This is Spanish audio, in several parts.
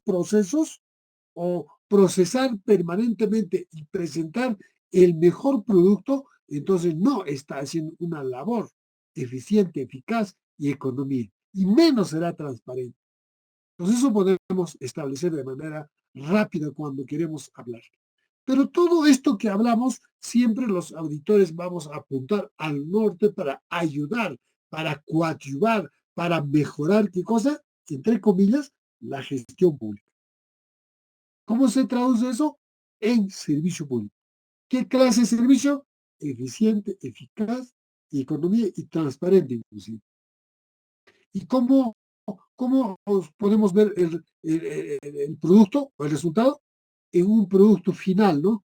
procesos o procesar permanentemente y presentar el mejor producto, entonces no está haciendo una labor eficiente, eficaz y economía, y menos será transparente. Entonces eso podemos establecer de manera rápida cuando queremos hablar. Pero todo esto que hablamos, siempre los auditores vamos a apuntar al norte para ayudar, para coadyuvar, para mejorar, ¿qué cosa? Entre comillas, la gestión pública. ¿Cómo se traduce eso? En servicio público. ¿Qué clase de servicio? Eficiente, eficaz, y economía y transparente inclusive. ¿Y cómo podemos ver el producto o el resultado? En un producto final, ¿no?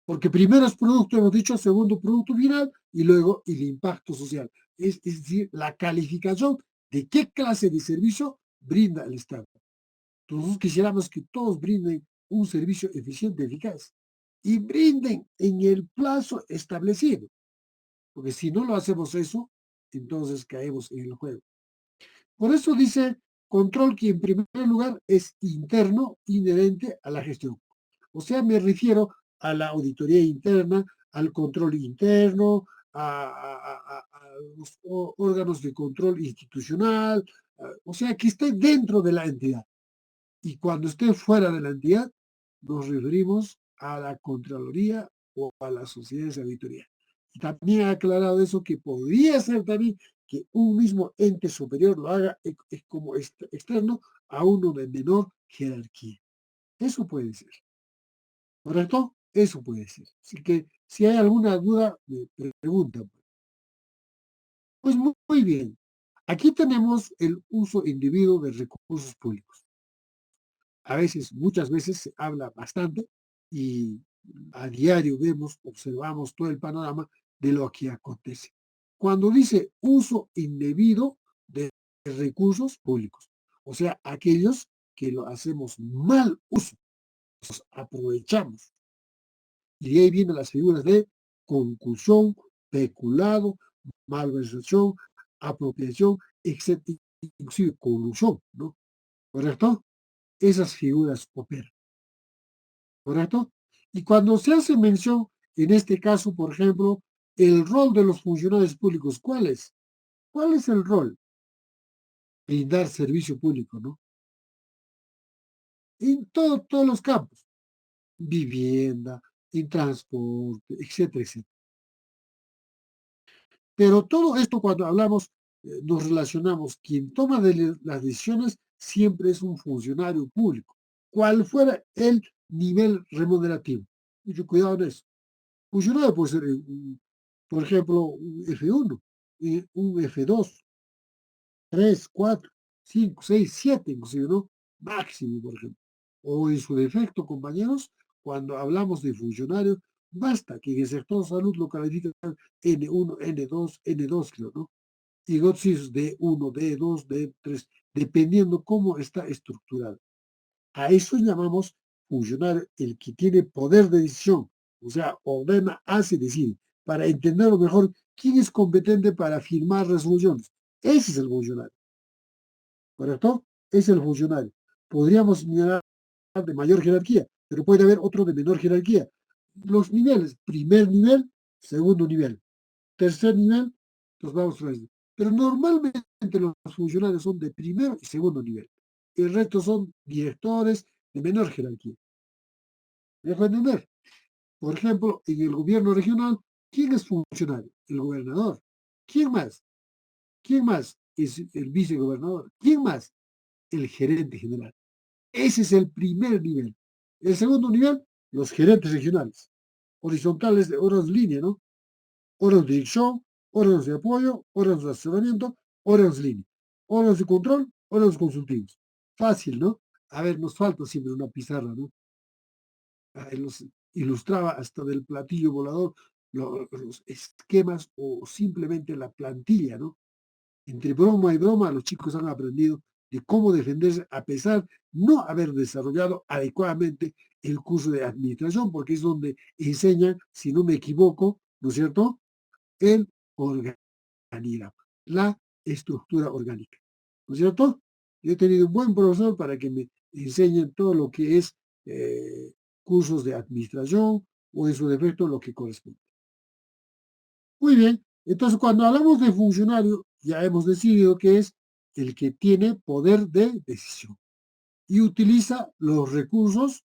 Porque primero es producto, hemos dicho, segundo producto final y luego el impacto social. Es decir, la calificación de qué clase de servicio brinda el Estado. Entonces quisiéramos que todos brinden un servicio eficiente, eficaz y brinden en el plazo establecido. Porque si no lo hacemos eso, entonces caemos en el juego. Por eso dice control que en primer lugar es interno, inherente a la gestión. O sea, me refiero a la auditoría interna, al control interno, a los órganos de control institucional, o sea, que esté dentro de la entidad. Y cuando esté fuera de la entidad, nos referimos a la Contraloría o a las sociedades de auditoría. Y también ha aclarado eso que podría ser también que un mismo ente superior lo haga como externo a uno de menor jerarquía. Eso puede ser. ¿Correcto? Eso puede ser. Así que si hay alguna duda, me preguntan. Pues muy bien. Aquí tenemos el uso indebido de recursos públicos. A veces, muchas veces se habla bastante y a diario vemos, observamos todo el panorama de lo que acontece. Cuando dice uso indebido de recursos públicos, o sea, aquellos que lo hacemos mal uso, los aprovechamos. Y de ahí vienen las figuras de concusión, peculado, malversación, apropiación, etcétera, inclusive colusión, ¿no? ¿Correcto? Esas figuras operan. ¿Correcto? Y cuando se hace mención, en este caso, por ejemplo, el rol de los funcionarios públicos, ¿cuál es? ¿Cuál es el rol? Brindar servicio público, ¿no? En todos los campos, vivienda, en transporte, etcétera, etcétera. Pero todo esto cuando hablamos, nos relacionamos, quien toma las decisiones siempre es un funcionario público, cual fuera el nivel remunerativo. Mucho cuidado en eso. Funcionario puede ser, por ejemplo, un F1, un F2, 3, 4, 5, 6, 7, inclusive, ¿no? Máximo, por ejemplo. O en su defecto, compañeros, cuando hablamos de funcionarios, basta que en el sector salud lo califican N1, N2, N2, creo, ¿no? Y GOTSIS D1, D2, D3, dependiendo cómo está estructurado. A eso llamamos funcionario el que tiene poder de decisión, o sea, ordena, hace, decide, para entenderlo mejor quién es competente para firmar resoluciones. Ese es el funcionario, ¿correcto? Es el funcionario. Podríamos mirar de mayor jerarquía, pero puede haber otro de menor jerarquía. Los niveles, primer nivel, segundo nivel, tercer nivel, los vamos a ver. Pero normalmente los funcionarios son de primero y segundo nivel. El resto son directores de menor jerarquía. ¿Me dejo entender? Por ejemplo, en el gobierno regional, ¿quién es funcionario? El gobernador. ¿Quién más? ¿Quién más es el vicegobernador? ¿Quién más? El gerente general. Ese es el primer nivel. El segundo nivel, los gerentes regionales. Horizontales de órganos de línea, ¿no? Órganos de dirección, órganos de apoyo, órganos de asesoramiento, órganos de línea. Órganos de control, órganos consultivos. Fácil, ¿no? A ver, nos falta siempre una pizarra, ¿no? Los ilustraba hasta del platillo volador los esquemas o simplemente la plantilla, ¿no? Entre broma y broma, los chicos han aprendido de cómo defenderse a pesar no haber desarrollado adecuadamente el curso de administración, porque es donde enseñan, si no me equivoco, ¿no es cierto?, el organigrama, la estructura orgánica, ¿no es cierto? Yo he tenido un buen profesor para que me enseñe todo lo que es cursos de administración o en su defecto lo que corresponde. Muy bien, entonces cuando hablamos de funcionario, ya hemos decidido que es el que tiene poder de decisión y utiliza los recursos,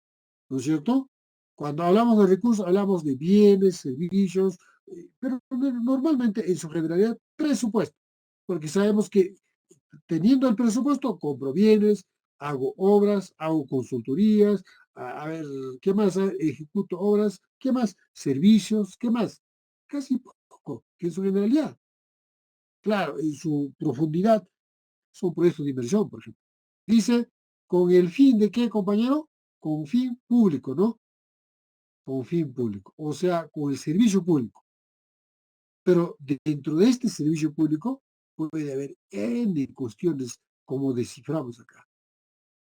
¿no es cierto? Cuando hablamos de recursos, hablamos de bienes, servicios, pero normalmente en su generalidad presupuesto, porque sabemos que teniendo el presupuesto, compro bienes, hago obras, hago consultorías, a ver, ¿qué más? Ejecuto obras, ¿qué más? Servicios, ¿qué más? Casi poco, que en su generalidad. Claro, en su profundidad son proyectos de inversión, por ejemplo. Dice, ¿con el fin de qué, compañero? Con fin público, ¿no? Con fin público, o sea, con el servicio público. Pero dentro de este servicio público puede haber N cuestiones como desciframos acá,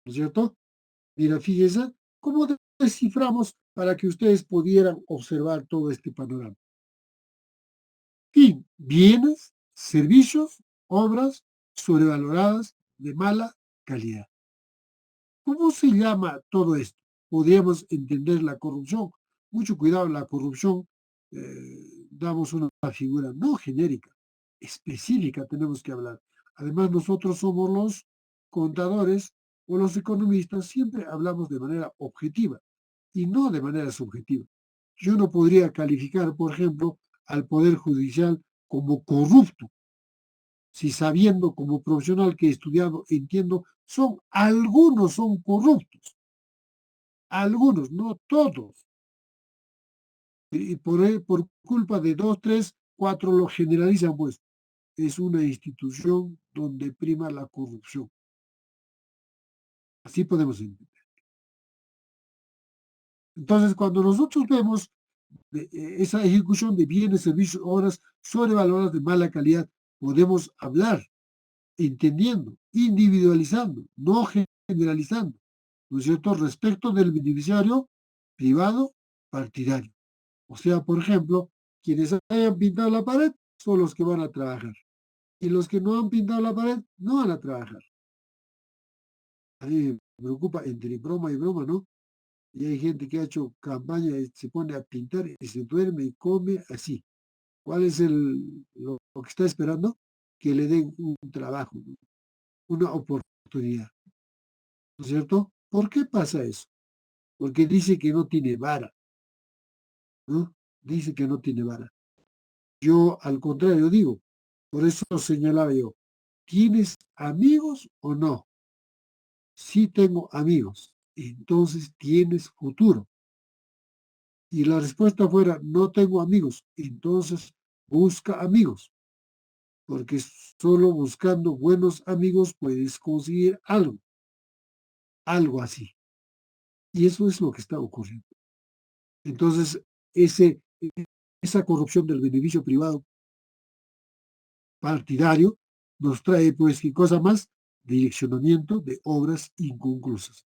¿no es cierto? Mira, fíjense cómo desciframos para que ustedes pudieran observar todo este panorama. Fin, bienes, servicios, obras sobrevaloradas de mala calidad. ¿Cómo se llama todo esto? Podríamos entender la corrupción. Mucho cuidado, la corrupción, damos una figura no genérica, específica tenemos que hablar. Además, nosotros somos los contadores o los economistas, siempre hablamos de manera objetiva y no de manera subjetiva. Yo no podría calificar, por ejemplo, al Poder Judicial como corrupto, si sabiendo como profesional que he estudiado, entiendo, algunos son corruptos, algunos, no todos. Y por culpa de dos, tres, cuatro lo generalizan, pues es una institución donde prima la corrupción. Así podemos entender. Entonces, cuando nosotros vemos esa ejecución de bienes, servicios, obras sobrevaloradas de mala calidad, podemos hablar entendiendo, individualizando, no generalizando, ¿no es cierto?, respecto del beneficiario privado partidario. O sea, por ejemplo, quienes hayan pintado la pared son los que van a trabajar y los que no han pintado la pared no van a trabajar. A mí me preocupa entre broma y broma, ¿no? Y hay gente que ha hecho campaña y se pone a pintar y se duerme y come así. ¿Cuál es lo que está esperando? Que le den un trabajo, ¿no? Una oportunidad, ¿no es cierto? ¿Por qué pasa eso? Porque dice que no tiene vara, ¿no? Dice que no tiene vara. Yo, al contrario, digo, por eso señalaba yo, ¿tienes amigos o no? Sí tengo amigos, entonces tienes futuro. Y la respuesta fuera, no tengo amigos, entonces busca amigos, porque solo buscando buenos amigos puedes conseguir algo, algo así. Y eso es lo que está ocurriendo. Entonces, ese, esa corrupción del beneficio privado partidario nos trae, pues, ¿qué cosa más? Direccionamiento de obras inconclusas.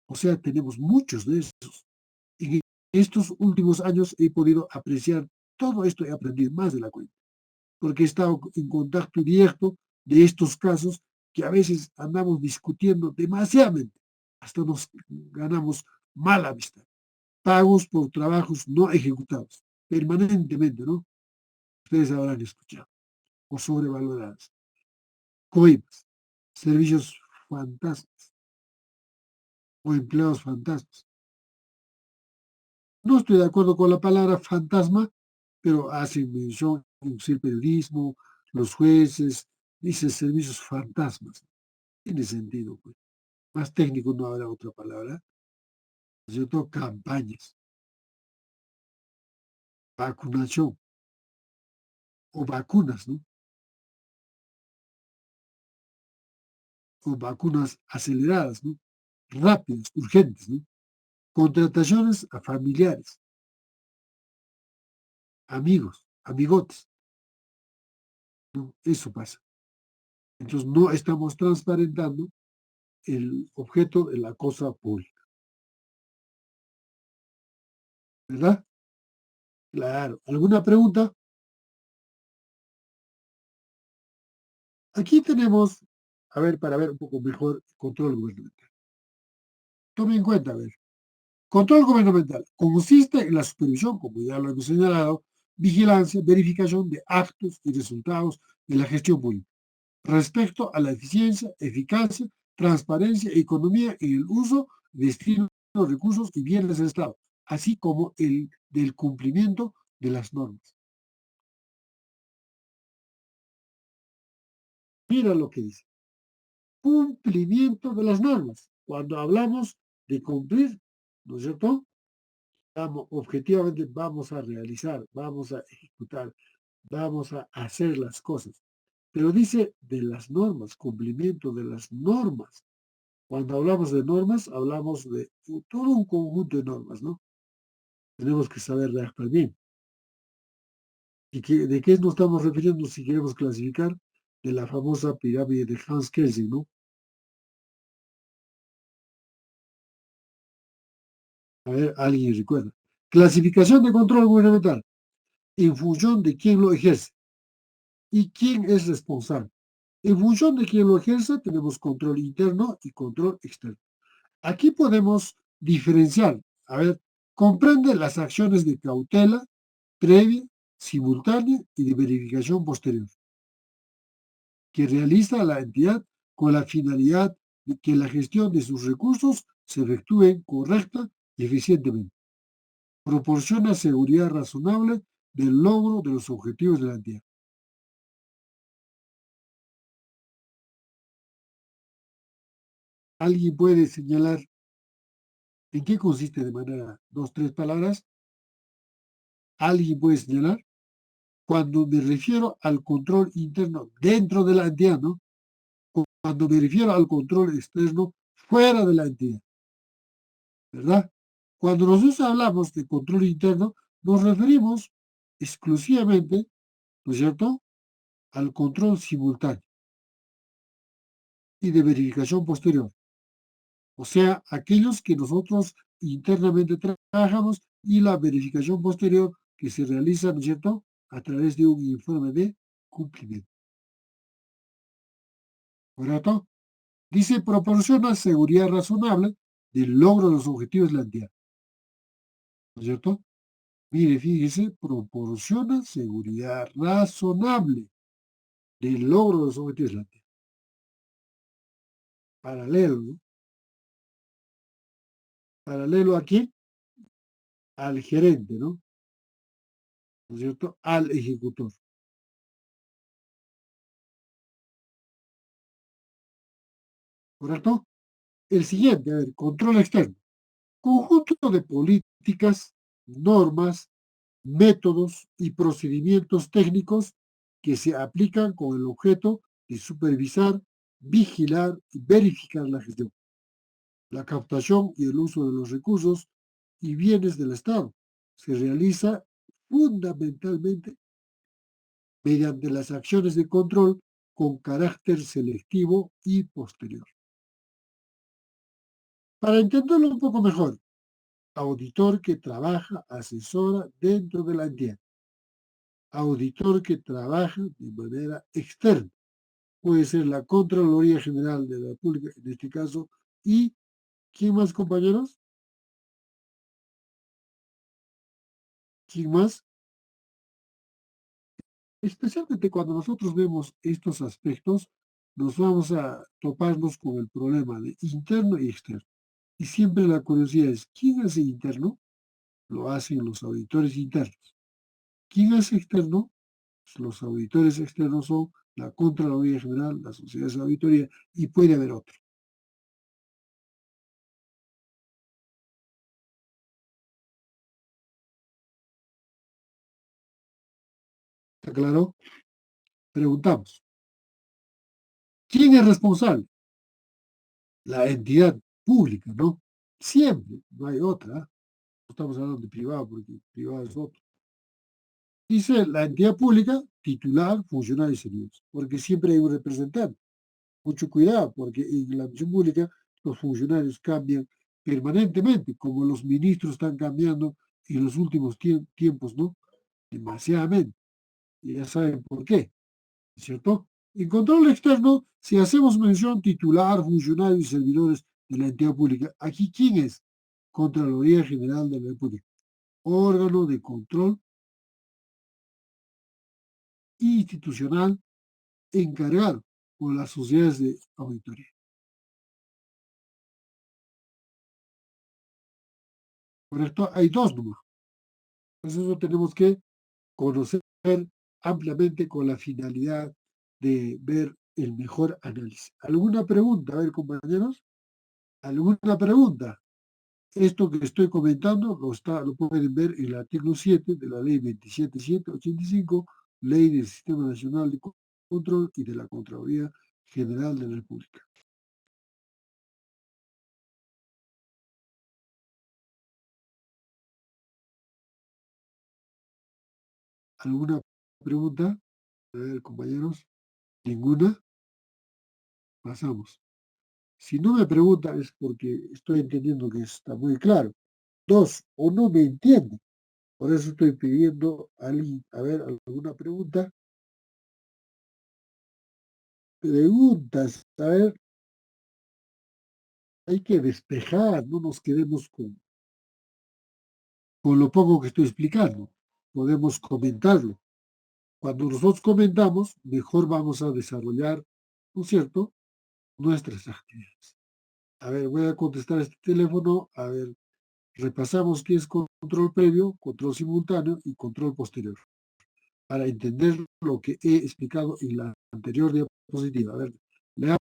O sea, tenemos muchos de esos. En estos últimos años he podido apreciar todo esto, he aprendido más de la cuenta, porque he estado en contacto directo de estos casos que a veces andamos discutiendo demasiadamente, hasta nos ganamos mala amistad. Pagos por trabajos no ejecutados, permanentemente, ¿no? Ustedes habrán escuchado, o sobrevaloradas, coimas, servicios fantasmas o empleados fantasmas. No estoy de acuerdo con la palabra fantasma, pero hacen mención en el periodismo, los jueces, dicen servicios fantasmas. Tiene sentido, pues. Más técnico no habrá otra palabra. ¿No es cierto? Campañas, vacunación o vacunas, ¿no? O vacunas aceleradas, ¿no? Rápidas, urgentes, ¿no? Contrataciones a familiares, amigos, amigotes, ¿no? Eso pasa. Entonces no estamos transparentando el objeto de la cosa pública, ¿verdad? Claro. ¿Alguna pregunta? Aquí tenemos a ver, para ver un poco mejor control gubernamental. Tome en cuenta, a ver, control gubernamental consiste en la supervisión, como ya lo hemos señalado, vigilancia, verificación de actos y resultados de la gestión pública respecto a la eficiencia, eficacia, transparencia y economía en el uso, destino de los recursos y bienes del Estado, así como el del cumplimiento de las normas. Mira lo que dice. Cumplimiento de las normas. Cuando hablamos de cumplir, ¿no es cierto? Objetivamente vamos a realizar, vamos a ejecutar, vamos a hacer las cosas. Pero dice de las normas, cumplimiento de las normas. Cuando hablamos de normas, hablamos de todo un conjunto de normas, ¿no? Tenemos que saber redactar bien. ¿De qué nos estamos refiriendo si queremos clasificar? De la famosa pirámide de Hans Kelsen, ¿no? A ver, alguien recuerda. Clasificación de control gubernamental en función de quién lo ejerce y quién es responsable. En función de quién lo ejerce, tenemos control interno y control externo. Aquí podemos diferenciar, a ver, comprende las acciones de cautela, previa, simultánea y de verificación posterior, que realiza la entidad con la finalidad de que la gestión de sus recursos se efectúe correcta y eficientemente. Proporciona seguridad razonable del logro de los objetivos de la entidad. ¿Alguien puede señalar en qué consiste de manera, dos, tres palabras? ¿Alguien puede señalar? Cuando me refiero al control interno dentro de la entidad, ¿no? Cuando me refiero al control externo fuera de la entidad, ¿verdad? Cuando nosotros hablamos de control interno, nos referimos exclusivamente, ¿no es cierto?, al control simultáneo y de verificación posterior. O sea, aquellos que nosotros internamente trabajamos y la verificación posterior que se realiza, ¿no es cierto?, a través de un informe de cumplimiento. ¿Correcto? Dice, proporciona seguridad razonable del logro de los objetivos de la entidad. ¿No es cierto? Mire, fíjese, proporciona seguridad razonable del logro de los objetivos de la entidad. Paralelo, ¿no? Paralelo a quién? Al gerente, ¿no? ¿No es cierto? Al ejecutor. ¿Correcto? El siguiente, a ver, control externo. Conjunto de políticas, normas, métodos y procedimientos técnicos que se aplican con el objeto de supervisar, vigilar y verificar la gestión, la captación y el uso de los recursos y bienes del Estado. Se realiza fundamentalmente mediante las acciones de control con carácter selectivo y posterior. Para entenderlo un poco mejor, auditor que trabaja, asesora dentro de la entidad, auditor que trabaja de manera externa, puede ser la Contraloría General de la República, en este caso, y ¿quién más, compañeros? ¿Quién más? Especialmente cuando nosotros vemos estos aspectos, nos vamos a toparnos con el problema de interno y externo. Y siempre la curiosidad es, ¿quién hace interno? Lo hacen los auditores internos. ¿Quién hace externo? Pues los auditores externos son la Contraloría General, las sociedades de auditoría, y puede haber otro. ¿Está claro? Preguntamos, ¿quién es responsable? La entidad pública, ¿no? Siempre, no hay otra. No estamos hablando de privado, porque privado es otro. Dice la entidad pública, titular, funcionarios y servidores, porque siempre hay un representante. Mucho cuidado, porque en la administración pública los funcionarios cambian permanentemente, como los ministros están cambiando en los últimos tiempos, ¿no? Demasiadamente. Y ya saben por qué, ¿cierto? En control externo, si hacemos mención titular, funcionarios y servidores de la entidad pública, aquí ¿quién es? Contraloría General de la República, órgano de control institucional encargado por las sociedades de auditoría. ¿Correcto? Hay dos nomás. Entonces eso tenemos que conocer ampliamente con la finalidad de ver el mejor análisis. ¿Alguna pregunta? A ver, compañeros, ¿alguna pregunta? Esto que estoy comentando lo pueden ver en el artículo 7 de la ley 27785, ley del Sistema Nacional de Control y de la Contraloría General de la República. ¿Alguna pregunta? A ver, compañeros, ninguna. Pasamos. Si no me preguntan es porque estoy entendiendo que está muy claro. Dos, o no me entienden. Por eso estoy pidiendo a alguien, a ver, alguna pregunta. Preguntas, a ver, hay que despejar, no nos quedemos con lo poco que estoy explicando. Podemos comentarlo. Cuando nosotros comentamos, mejor vamos a desarrollar, ¿no es cierto?, nuestras actividades. A ver, voy a contestar este teléfono. A ver, repasamos qué es control previo, control simultáneo y control posterior, para entender lo que he explicado en la anterior diapositiva. A ver, lea.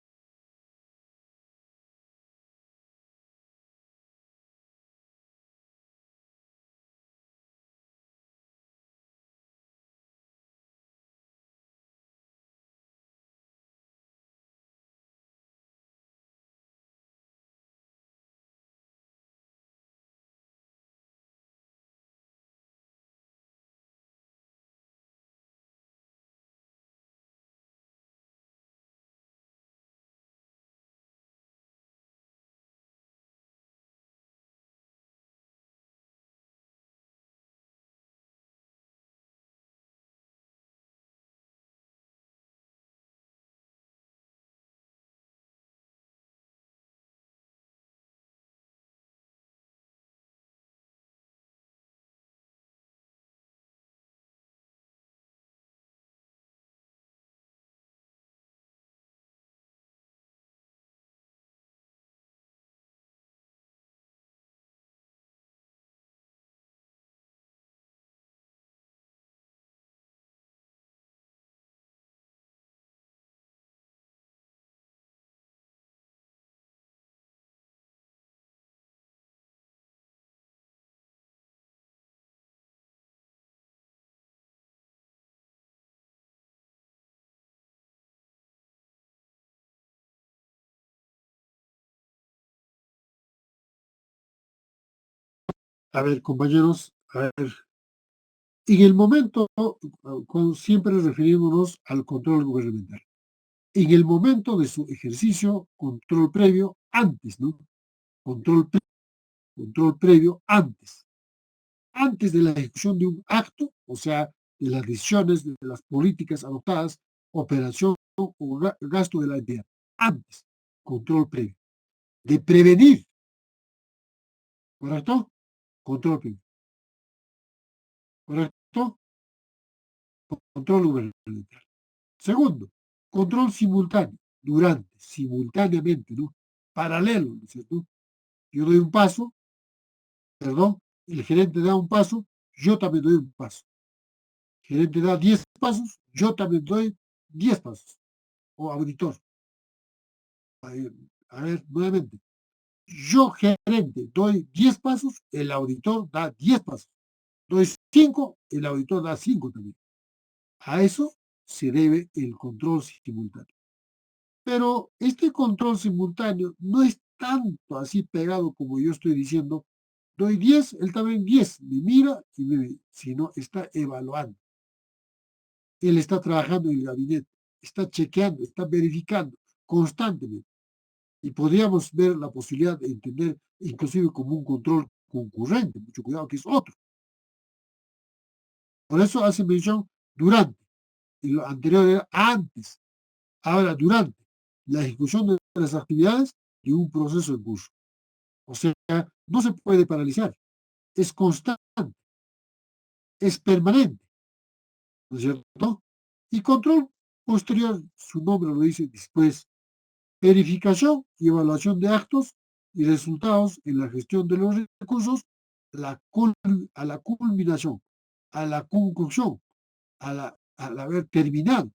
A ver, compañeros, a ver, en el momento, siempre refiriéndonos al control gubernamental, en el momento de su ejercicio, control previo, antes, ¿no? Control, control previo, antes de la ejecución de un acto, o sea, de las decisiones, de las políticas adoptadas, operación o gasto de la entidad. Antes, control previo. De prevenir, ¿correcto? Control previo. ¿Correcto? Control gubernamental. Segundo, control simultáneo, durante, simultáneamente, ¿no? Paralelo, ¿no es cierto? Yo doy un paso, perdón, el gerente da un paso, yo también doy un paso. El gerente da 10 pasos, yo también doy 10 pasos. O auditor. A ver, nuevamente. Yo, gerente, doy 10 pasos, el auditor da 10 pasos. Doy 5, el auditor da 5 también. A eso se debe el control simultáneo. Pero este control simultáneo no es tanto así pegado como yo estoy diciendo. Doy 10, él también 10, me mira y me ve, sino está evaluando. Él está trabajando en el gabinete, está chequeando, está verificando constantemente. Y podríamos ver la posibilidad de entender inclusive como un control concurrente, mucho cuidado que es otro. Por eso hace mención durante, y lo anterior era antes. Ahora, durante la ejecución de las actividades de un proceso en curso. O sea, no se puede paralizar, es constante, es permanente, ¿no es cierto? Y control posterior, su nombre lo dice después, verificación y evaluación de actos y resultados en la gestión de los recursos a la culminación, a la conclusión, al haber terminado,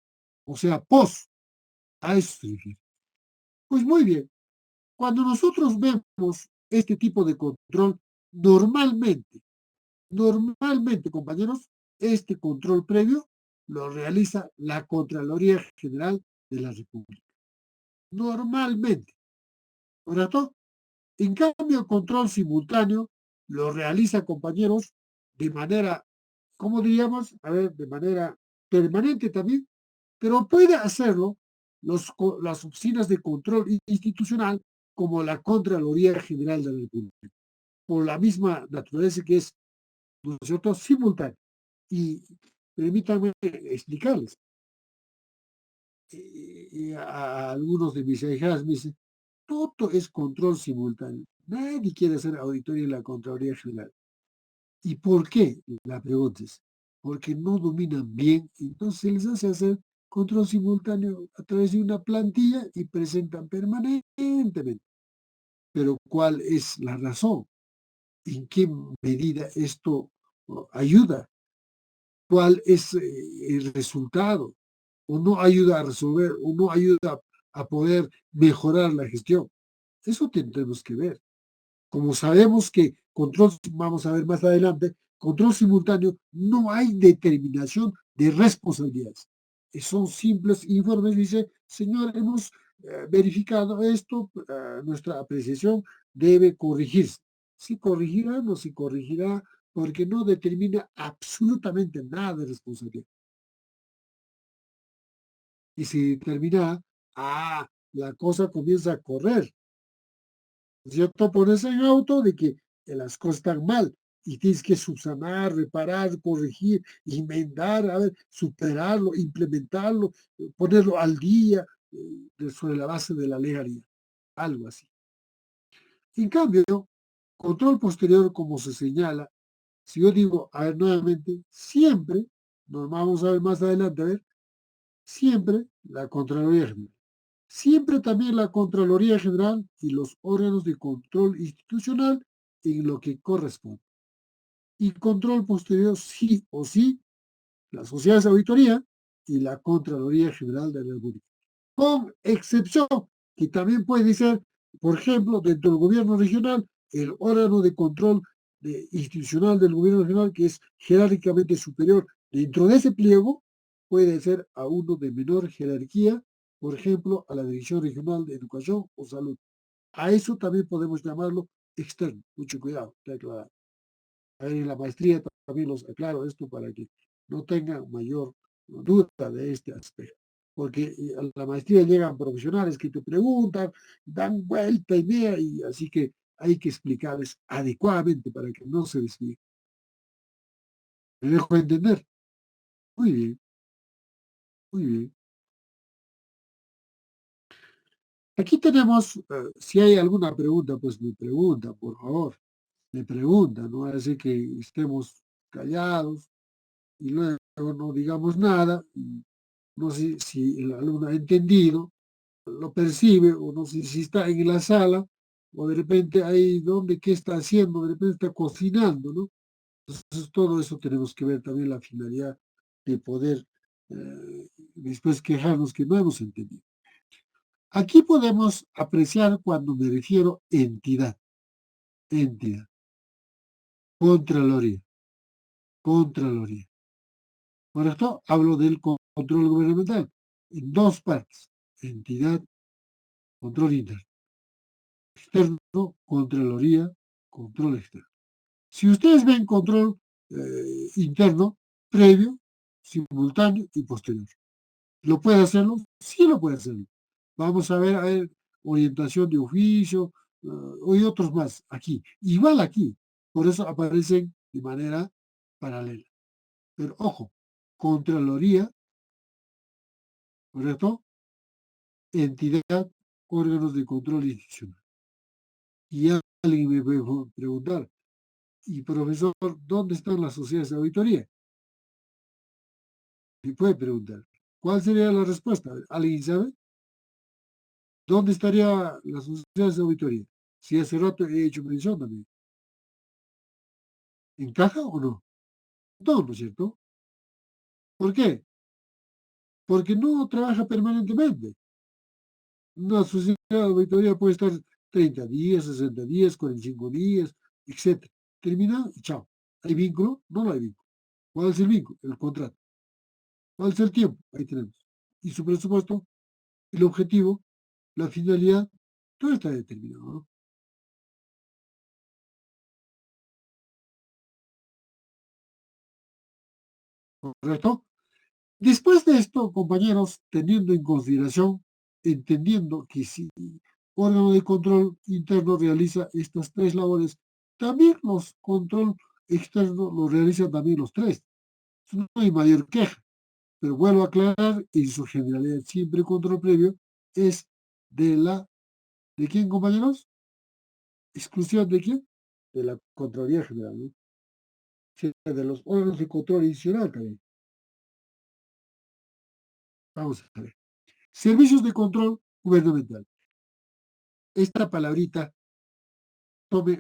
o sea, post, a eso se refiere. Pues muy bien, cuando nosotros vemos este tipo de control, normalmente, compañeros, este control previo lo realiza la Contraloría General de la República. Normalmente, ¿correcto? En cambio, el control simultáneo lo realiza, compañeros, de manera, ¿cómo diríamos? A ver, de manera permanente también, pero puede hacerlo las oficinas de control institucional como la Contraloría General de la República, por la misma naturaleza que es, ¿no es cierto?, simultáneo. Y permítanme explicarles. A algunos de mis allegados me dicen, todo es control simultáneo. Nadie quiere hacer auditoría en la Contraloría General. ¿Y por qué? La pregunta es, porque no dominan bien, entonces se les hace hacer control simultáneo a través de una plantilla y presentan permanentemente. Pero ¿cuál es la razón? ¿En qué medida esto ayuda? ¿Cuál es el resultado? ¿O no ayuda a resolver? ¿O no ayuda a poder mejorar la gestión? Eso tendremos que ver. Como sabemos que control, vamos a ver más adelante, control simultáneo, no hay determinación de responsabilidades. Son simples informes, dice, señor, hemos verificado esto, nuestra apreciación debe corregirse. Si corregirá, no se corregirá, porque no determina absolutamente nada de responsabilidad. Y si determina, la cosa comienza a correr, ¿cierto? Pones en auto de que las cosas están mal y tienes que subsanar, reparar, corregir, inventar, a ver, superarlo, implementarlo, ponerlo al día sobre la base de la legalidad, algo así. En cambio, control posterior, como se señala, si yo digo, a ver, nuevamente, siempre, nos vamos a ver más adelante, a ver, siempre la Contraloría General. Siempre también la Contraloría General y los órganos de control institucional en lo que corresponde. Y control posterior, sí o sí, las sociedades de auditoría y la Contraloría General de la República. Con excepción, que también puede ser, por ejemplo, dentro del gobierno regional, el órgano de control institucional del gobierno regional, que es jerárquicamente superior dentro de ese pliego, puede ser a uno de menor jerarquía, por ejemplo, a la Dirección Regional de Educación o Salud. A eso también podemos llamarlo externo. Mucho cuidado, te aclarar. A ver, en la maestría también los aclaro esto para que no tengan mayor duda de este aspecto. Porque a la maestría llegan profesionales que te preguntan, dan vuelta y media, y así que hay que explicarles adecuadamente para que no se desvíen. ¿Me dejo entender? Muy bien, muy bien. Aquí tenemos, si hay alguna pregunta, pues me pregunta, por favor, me pregunta, no así que estemos callados y luego no digamos nada. No sé si el alumno ha entendido, lo percibe, o no sé si está en la sala, o de repente ahí donde, qué está haciendo, de repente está cocinando, ¿no? Entonces todo eso tenemos que ver también la finalidad de poder después quejarnos que no hemos entendido. Aquí podemos apreciar cuando me refiero entidad, Contraloría, Contraloría. Por esto hablo del control gubernamental en dos partes, entidad, control interno. Externo, Contraloría, control externo. Si ustedes ven control interno, previo, simultáneo y posterior. ¿Lo puede hacerlo? Sí lo puede hacerlo. Vamos a ver, orientación de oficio y otros más aquí. Igual aquí. Por eso aparecen de manera paralela. Pero ojo, Contraloría, ¿correcto? entidad, órganos de control institucional. Y alguien me puede preguntar, y profesor, ¿dónde están las sociedades de auditoría? Me puede preguntar. ¿Cuál sería la respuesta? ¿Alguien sabe? ¿Dónde estaría las sociedades de auditoría? Si hace rato he hecho mención también. ¿Encaja o no? No, ¿no es cierto? ¿Por qué? Porque no trabaja permanentemente. Una sociedad de auditoría puede estar 30 días, 60 días, 45 días, etcétera. Termina y chao. ¿Hay vínculo? No, no hay vínculo. ¿Cuál es el vínculo? El contrato. ¿Cuál es el tiempo? Ahí tenemos. Y su presupuesto, el objetivo, la finalidad, todo está determinado, ¿no? ¿Correcto? Después de esto, compañeros, teniendo en consideración, entendiendo que si el órgano de control interno realiza estas tres labores, también los control externo lo realizan también los tres. No hay mayor queja, pero vuelvo a aclarar, en su generalidad siempre el control previo es ¿de quién, compañeros? ¿Exclusión de quién? De la Contraloría General, ¿no? Sí, de los órganos de control adicional también. Vamos a ver. Servicios de control gubernamental. Esta palabrita,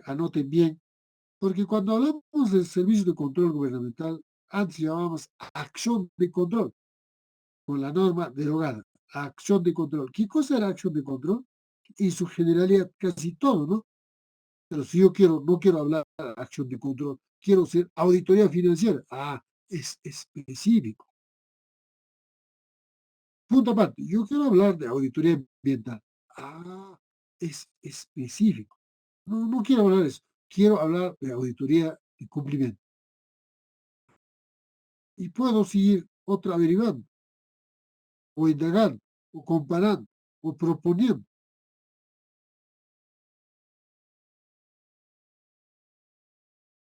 anoten bien, porque cuando hablamos de servicios de control gubernamental, antes llamábamos acción de control, con la norma derogada, acción de control. ¿Qué cosa era acción de control? En su generalidad, casi todo, ¿no? Pero si yo no quiero hablar de acción de control, quiero ser auditoría financiera. Ah, es específico. Punto aparte, yo quiero hablar de auditoría ambiental. Ah, es específico. No, no quiero hablar de eso. Quiero hablar de auditoría de cumplimiento. Y puedo seguir otra derivando, o indagando, o comparando, o proponiendo,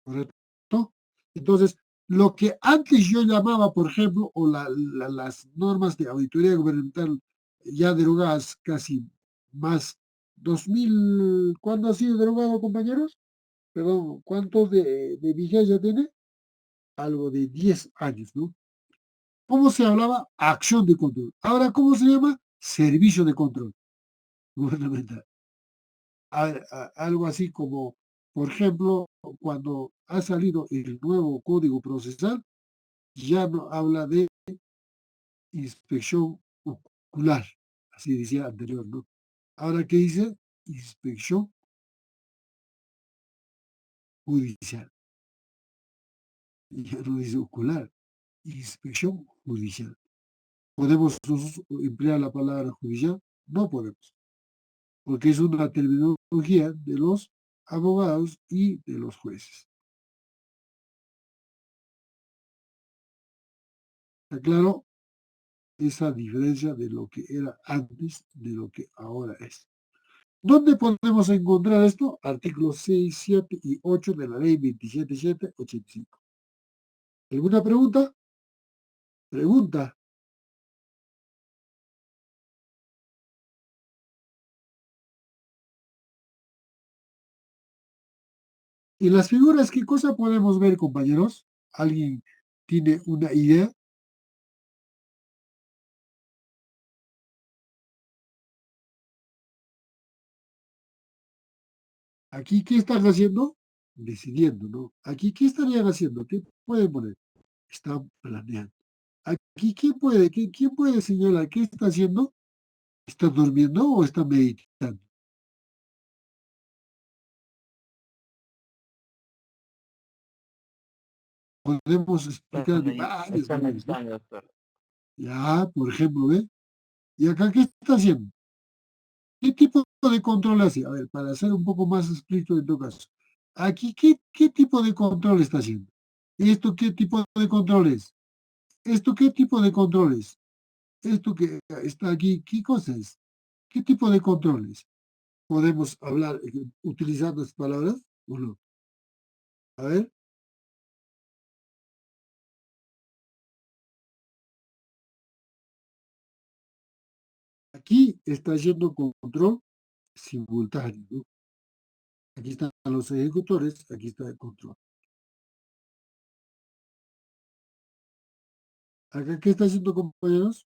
¿correcto? Entonces, lo que antes yo llamaba, por ejemplo, o las normas de auditoría gubernamental ya derogadas casi más 2000, ¿cuándo ha sido derogado, compañeros? Perdón, ¿cuántos de vigencia tiene? Algo de 10 años, ¿no? ¿Cómo se hablaba? Acción de control. Ahora, ¿cómo se llama? Servicio de control gubernamental. Algo así como, por ejemplo, cuando ha salido el nuevo Código Procesal, ya no habla de inspección ocular, así decía anterior, ¿no? Ahora, ¿qué dice? Inspección judicial. Ya no dice ocular, inspección judicial. ¿Podemos nosotros emplear la palabra judicial? No podemos, porque es una terminología de los abogados y de los jueces. ¿Está claro? Esa diferencia de lo que era antes de lo que ahora es. ¿Dónde podemos encontrar esto? Artículos 6, 7 y 8 de la ley 27785. ¿Alguna pregunta? Pregunta. ¿Y las figuras qué cosa podemos ver, compañeros? ¿Alguien tiene una idea? Aquí, ¿qué están haciendo? Decidiendo, ¿no? Aquí, ¿qué estarían haciendo? ¿Qué pueden poner? Están planeando. Aquí, quién puede señalar qué está haciendo? ¿Está durmiendo o está meditando? Podemos explicar de varias maneras, ¿no? Ya, por ejemplo, ¿ve? ¿Y acá qué está haciendo? ¿Qué tipo de control hace? A ver, para ser un poco más explícito en todo caso. Aquí, ¿qué tipo de control está haciendo? ¿Esto qué tipo de control es? ¿Esto qué tipo de control es? Esto que está aquí, ¿qué cosa es? ¿Qué tipo de controles? ¿Podemos hablar utilizando estas palabras o no? A ver, aquí está haciendo control simultáneo, ¿no? Aquí están los ejecutores, aquí está el control. Acá, ¿qué está haciendo, compañeros?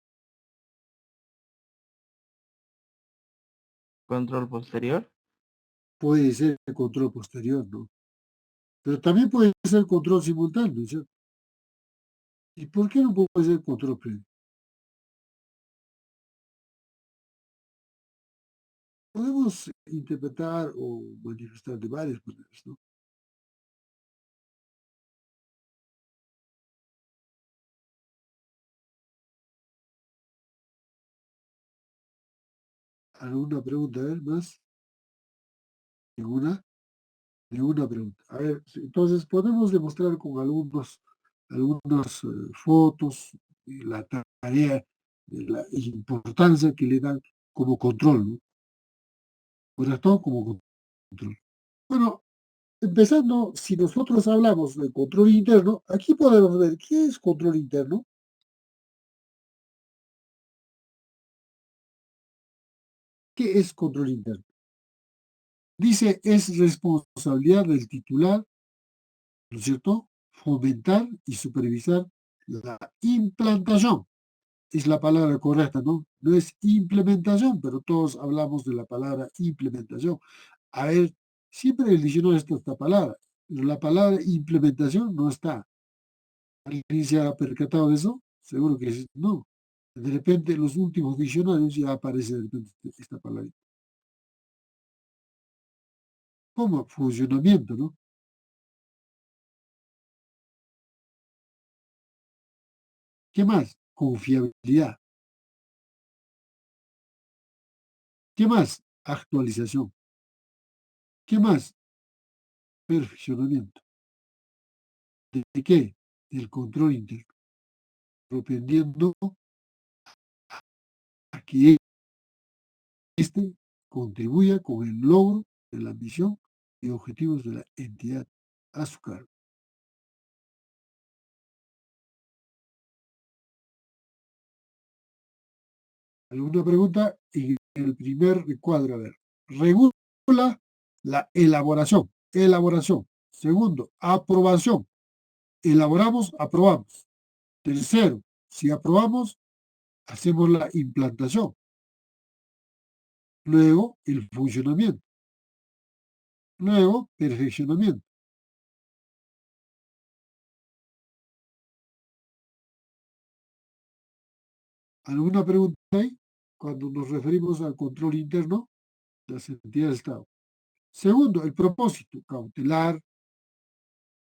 Control posterior. Puede ser el control posterior, ¿no? Pero también puede ser control simultáneo, ¿cierto? ¿Y por qué no puede ser control previo? Podemos interpretar o manifestar de varias maneras, ¿no? ¿Alguna pregunta? A ver, más. ¿Ninguna? Ninguna pregunta. A ver, entonces podemos demostrar con algunas fotos la tarea, la importancia que le dan como control, ¿no? ¿Correcto? Como control. Bueno, empezando, si nosotros hablamos de control interno, aquí podemos ver qué es control interno. ¿Qué es control interno? Dice, es responsabilidad del titular, ¿no es cierto? Fomentar y supervisar la implantación. Es la palabra correcta, ¿no? No es implementación, pero todos hablamos de la palabra implementación. A ver, siempre en el diccionario está esta palabra, pero la palabra implementación no está. ¿Alguien se ha percatado de eso? Seguro que no. De repente en los últimos diccionarios ya aparece de repente esta palabra. ¿Cómo? Funcionamiento, ¿no? ¿Qué más? Confiabilidad. ¿Qué más? Actualización. ¿Qué más? Perfeccionamiento. ¿De qué? Del control interno, propendiendo a que este contribuya con el logro de la misión y objetivos de la entidad a su cargo. ¿Alguna pregunta? En el primer cuadro, a ver, regula la elaboración. Elaboración. Segundo, aprobación. Elaboramos, aprobamos. Tercero, si aprobamos, hacemos la implantación. Luego, el funcionamiento. Luego, perfeccionamiento. ¿Alguna pregunta ahí? Cuando nos referimos al control interno de las entidades del Estado. Segundo, el propósito, cautelar,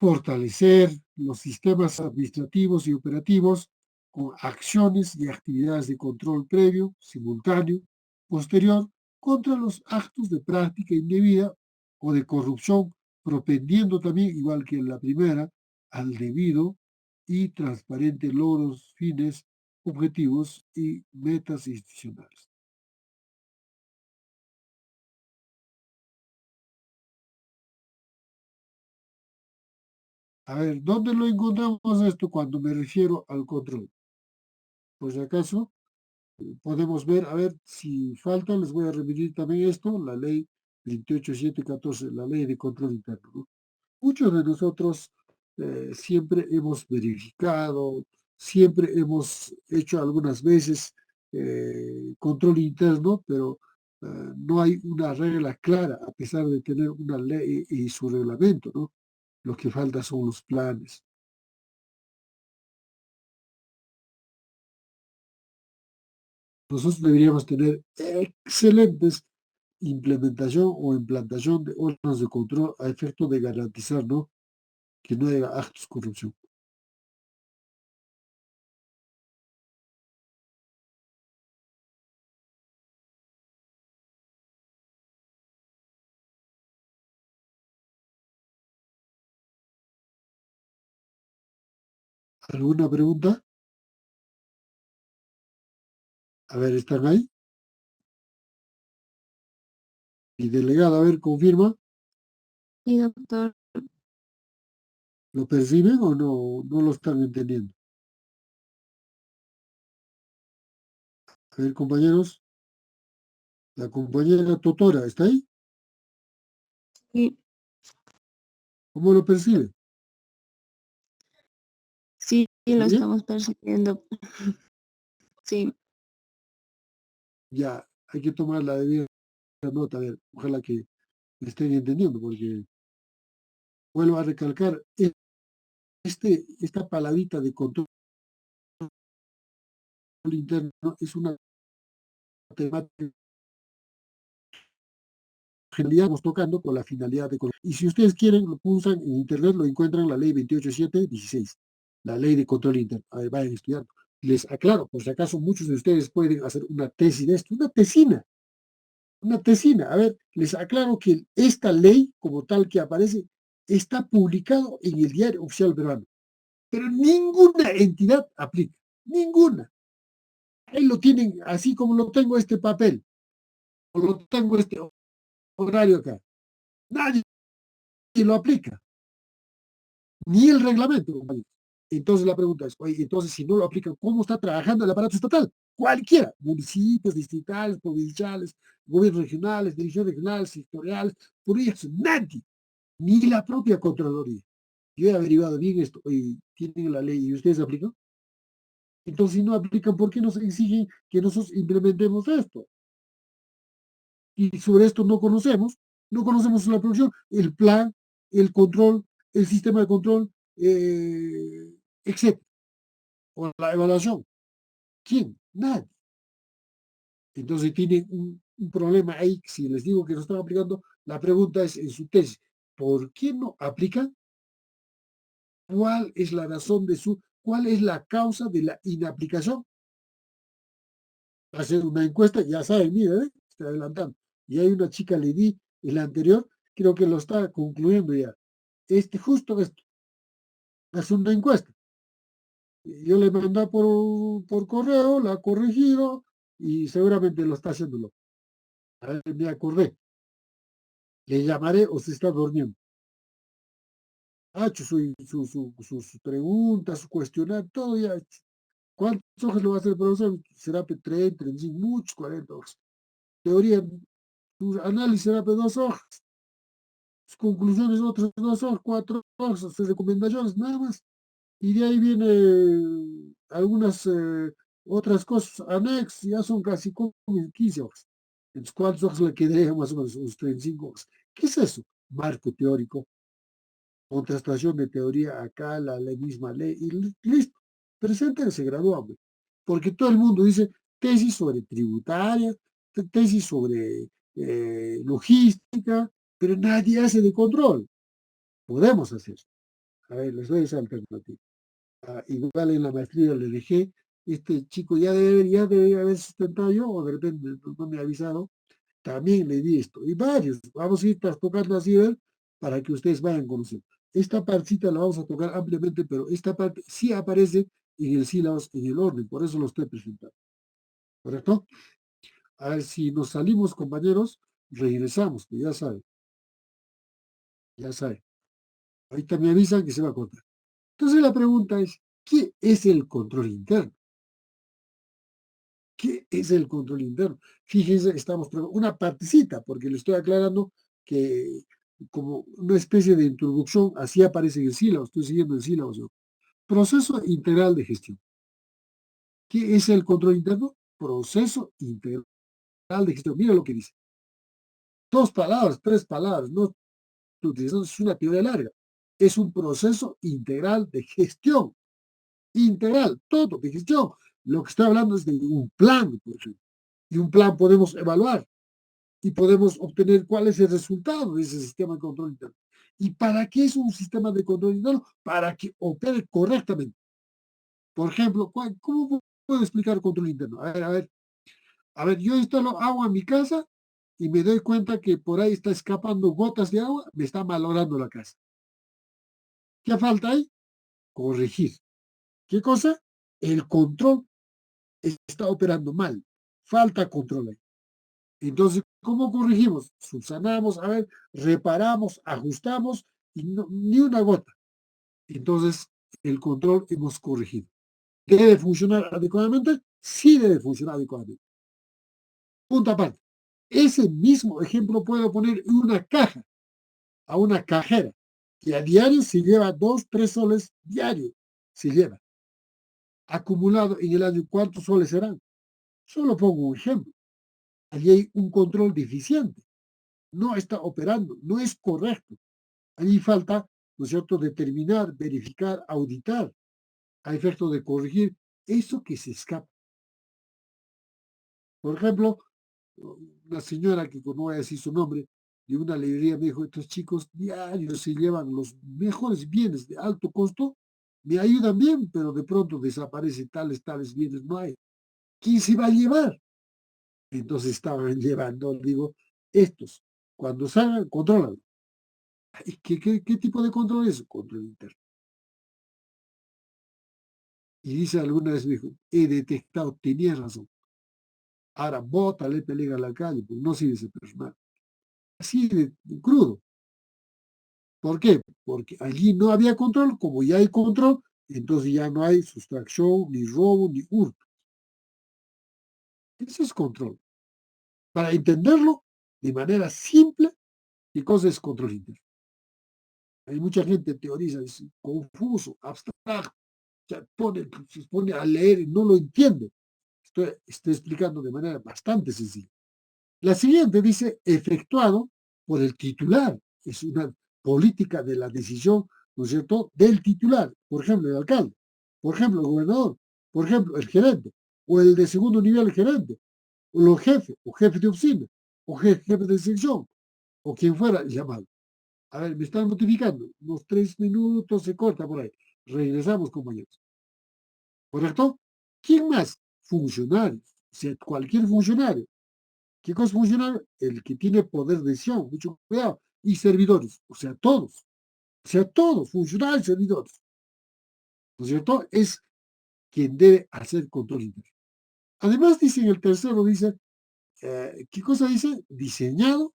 fortalecer los sistemas administrativos y operativos con acciones y actividades de control previo, simultáneo, posterior, contra los actos de práctica indebida o de corrupción, propendiendo también, igual que en la primera, al debido y transparente logros, fines, objetivos y metas institucionales. A ver, ¿dónde lo encontramos esto cuando me refiero al control? Por si acaso, podemos ver, a ver, si falta, les voy a remitir también esto, la ley 28714, la ley de control interno, ¿no? Muchos de nosotros siempre hemos verificado, siempre hemos hecho algunas veces control interno, pero no hay una regla clara, a pesar de tener una ley y su reglamento, ¿no? Lo que falta son los planes. Nosotros deberíamos tener excelentes implementación o implantación de órganos de control a efecto de garantizar, ¿no?, que no haya actos de corrupción. ¿Alguna pregunta? A ver, ¿están ahí? Y delegado, a ver, confirma. Sí, doctor. ¿Lo perciben o no lo están entendiendo? A ver, compañeros. La compañera tutora, ¿está ahí? Sí, ¿Cómo lo percibe? sí, lo ¿Bien? estamos percibiendo. Sí, Ya, hay que tomar la debida nota, a ver, ojalá que me estén entendiendo, porque vuelvo a recalcar, esta palabrita de control interno es una temática generalidad estamos tocando con la finalidad de control. Y si ustedes quieren, lo pulsan en internet, lo encuentran la ley 28716, la ley de control interno. A ver, vayan estudiando. Les aclaro, por si acaso muchos de ustedes pueden hacer una tesis de esto, una tesina, una tesina. A ver, les aclaro que esta ley, como tal que aparece, está publicado en el Diario Oficial Peruano, pero ninguna entidad aplica, ninguna. Ahí lo tienen, así como lo tengo este papel, o lo tengo este horario acá. Nadie lo aplica. Ni el reglamento, compañeros. Entonces la pregunta es, oye, entonces si no lo aplican, ¿cómo está trabajando el aparato estatal? Cualquiera, municipios, distritales, provinciales, gobiernos regionales, direcciones regionales, sectoriales, por eso nadie, ni la propia Contraloría. Yo he averiguado bien esto, oye, tienen la ley y ustedes aplican. Entonces, si no aplican, ¿por qué nos exigen que nosotros implementemos esto? Y sobre esto no conocemos la producción, el plan, el control, el sistema de control, etcétera, o la evaluación. ¿Quién? Nadie. Entonces tienen un problema ahí. Si les digo que no están aplicando, la pregunta es en su tesis, ¿por qué no aplican? ¿Cuál es la razón cuál es la causa de la inaplicación? Hacer una encuesta, ya saben, mira, estoy adelantando. Y hay una chica, le di en la anterior, creo que lo está concluyendo ya. Justo esto, hace una encuesta. Yo le mandé por correo, la ha corregido y seguramente lo está haciéndolo. A ver, me acordé. Le llamaré o se está durmiendo. Ha hecho sus preguntas, su cuestionario, todo ya. ¿Cuántas hojas lo va a hacer el profesor? Será 30, 35, muchos, 40 hojas. Teoría, su análisis será 2 hojas. Sus conclusiones otras 2 hojas, 4 hojas, sus recomendaciones, nada más. Y de ahí viene algunas otras cosas anexas, ya son casi como 15 hojas. Entonces, ¿cuántas hojas le quedaría más o menos? Unos 35 hojas. ¿Qué es eso? Marco teórico, contrastación de teoría acá, la misma ley, y listo. Presenta se graduó, hombre. Porque todo el mundo dice tesis sobre tributaria, tesis sobre logística, pero nadie hace de control. Podemos hacer. A ver, les doy esa alternativa. Igual en la maestría le dejé, este chico ya debe haber sustentado yo, o de repente no me ha avisado, también le di esto. Y varios, vamos a ir tocando así, ¿ver? Para que ustedes vayan conociendo. Esta partita la vamos a tocar ampliamente, pero esta parte sí aparece en el sílabus, en el orden, por eso lo estoy presentando. ¿Correcto? A ver si nos salimos, compañeros, regresamos, que ya saben, ya saben. Ahorita me avisan que se va a cortar. Entonces la pregunta es, ¿qué es el control interno? ¿Qué es el control interno? Fíjense, estamos una partecita, porque le estoy aclarando que como una especie de introducción, así aparece en el sílabo, estoy siguiendo el sílabo. ¿No? Proceso integral de gestión. ¿Qué es el control interno? Proceso integral de gestión. Mira lo que dice. 2 palabras, 3 palabras, no estoy utilizando, es una teoría larga. Es un proceso integral de gestión. Integral, todo de gestión. Lo que estoy hablando es de un plan, por ejemplo. Y un plan podemos evaluar y podemos obtener cuál es el resultado de ese sistema de control interno. ¿Y para qué es un sistema de control interno? Para que opere correctamente. Por ejemplo, ¿cómo puedo explicar control interno? A ver, yo instalo agua en mi casa y me doy cuenta que por ahí está escapando gotas de agua, me está malogrando la casa. ¿Qué falta ahí? Corregir. ¿Qué cosa? El control está operando mal. Falta control ahí. Entonces, ¿cómo corregimos? Subsanamos, a ver, reparamos, ajustamos y ni una gota. Entonces, el control hemos corregido. ¿Debe funcionar adecuadamente? Sí debe funcionar adecuadamente. Punto aparte. Ese mismo ejemplo puedo poner en una caja, a una cajera, que a diario se lleva 2, 3 soles diario, se lleva. Acumulado en el año, ¿cuántos soles serán? Solo pongo un ejemplo. Allí hay un control deficiente. No está operando, no es correcto. Allí falta, ¿no es cierto?, determinar, verificar, auditar, a efecto de corregir eso que se escapa. Por ejemplo, una señora que no voy a decir su nombre, de una librería me dijo, estos chicos diarios se llevan los mejores bienes de alto costo, me ayudan bien, pero de pronto desaparecen tales bienes, no hay. ¿Quién se va a llevar? Entonces estaban llevando, digo, estos, cuando salgan, controlan. ¿Y qué tipo de control es? Control interno. Y dice alguna vez, me dijo, he detectado, tenías razón. Ahora bótale, pelega a la calle, porque no sirve ese personal. Así de crudo. ¿Por qué? Porque allí no había control, como ya hay control, entonces ya no hay sustracción, ni robo, ni hurto. Ese es control. Para entenderlo de manera simple, ¿qué cosa es control interno? Hay mucha gente que teoriza, es confuso, abstracto, se pone a leer y no lo entiende. Estoy explicando de manera bastante sencilla. La siguiente dice, efectuado por el titular. Es una política de la decisión, ¿no es cierto?, del titular. Por ejemplo, el alcalde. Por ejemplo, el gobernador. Por ejemplo, el gerente. O el de segundo nivel, el gerente. O los jefes, o jefes de oficina. O jefes de sección. O quien fuera el llamado. A ver, me están notificando. Unos 3 minutos se corta por ahí. Regresamos, compañeros. ¿Correcto? ¿Quién más? Funcionarios. O sea, cualquier funcionario. ¿Qué cosa es funcionario? El que tiene poder de decisión, mucho cuidado. Y servidores, o sea, todos, funcionarios y servidores. ¿No es cierto? Es quien debe hacer control interno. Además, dice en el tercero, dice, ¿qué cosa dice? Diseñado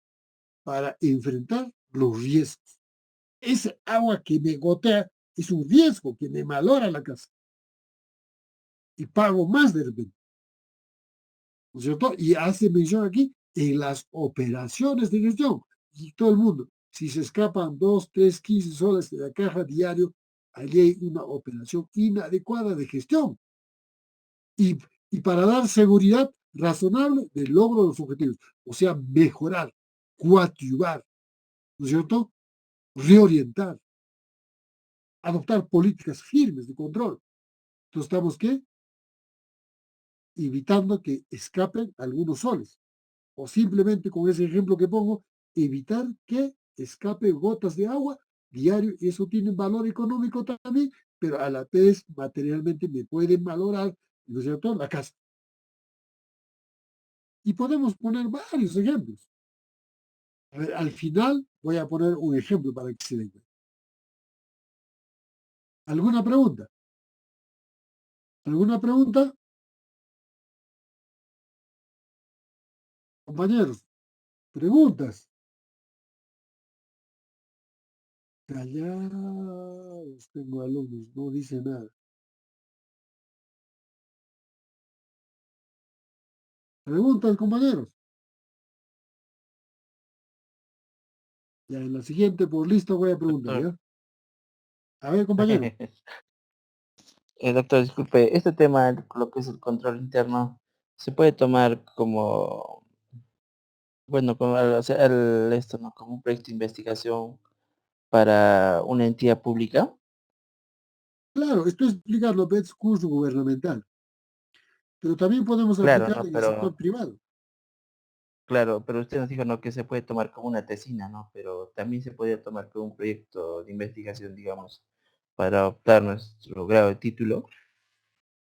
para enfrentar los riesgos. Ese agua que me gotea es un riesgo que me malora la casa. Y pago más de repente. ¿No es cierto? Y hace mención aquí en las operaciones de gestión. Y todo el mundo, si se escapan 2, 3, 15 soles de la caja diario, allí hay una operación inadecuada de gestión. Y, y para dar seguridad razonable del logro de los objetivos. O sea, mejorar, coadyuvar, ¿no es cierto? Reorientar, adoptar políticas firmes de control. Entonces estamos, ¿qué? Evitando que escapen algunos soles. O simplemente con ese ejemplo que pongo, evitar que escape gotas de agua diario, y eso tiene valor económico también, pero a la vez materialmente me pueden valorar, ¿no es cierto?, la casa. Y podemos poner varios ejemplos. A ver, al final voy a poner un ejemplo para que se den cuenta. ¿Alguna pregunta? ¿Alguna pregunta? Compañeros, preguntas. Callados, tengo alumnos, no dice nada. Preguntas, compañeros. Ya en la siguiente, por listo, voy a preguntar, Doctor, ¿ya? A ver, compañero. doctor, disculpe, este tema, lo que es el control interno, se puede tomar como, bueno, como esto, ¿no? Como un proyecto de investigación para una entidad pública. Claro, estoy explicando, es curso gubernamental, pero también podemos Claro, aplicar no, en el sector pero, privado. claro, pero usted nos dijo, no, que se puede tomar como una tesina, ¿no? Pero también se puede tomar como un proyecto de investigación, digamos, para optar nuestro grado de título.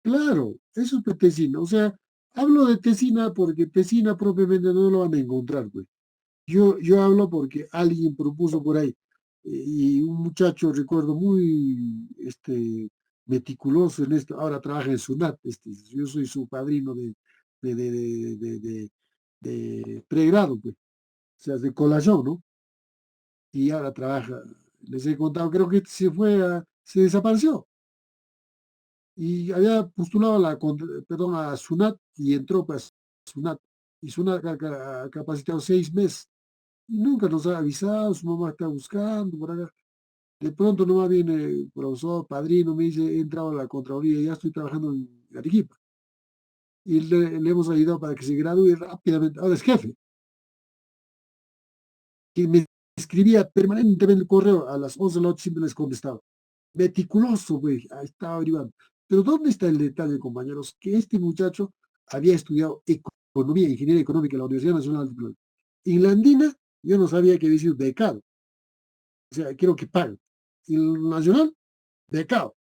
Claro, eso es tesina. O sea, hablo de tesina porque tesina propiamente no lo van a encontrar, pues. Yo hablo porque alguien propuso por ahí, y un muchacho, recuerdo, muy meticuloso en esto, ahora trabaja en SUNAT, yo soy su padrino de, de, de, de, de- de pregrado, pues, o sea, de colación, ¿no? Y ahora trabaja, les he contado, creo que se desapareció y había postulado perdón, a SUNAT y entró pues SUNAT. hizo una capacitación 6 meses y nunca nos ha avisado, su mamá está buscando por acá. De pronto nomás viene el profesor, padrino, me dice, he entrado a la Contraloría, ya estoy trabajando en Arequipa. Y le hemos ayudado para que se gradúe rápidamente. Ahora es jefe. Que me escribía permanentemente el correo a las 11 de la noche, siempre les contestaba. Meticuloso, güey, ahí estaba averiguando. Pero ¿dónde está el detalle, compañeros? Que este muchacho había estudiado economía, ingeniería económica en la Universidad Nacional de Perú. En la Andina, yo no sabía que había sido becado. O sea, quiero que pague. Y el Nacional, becado.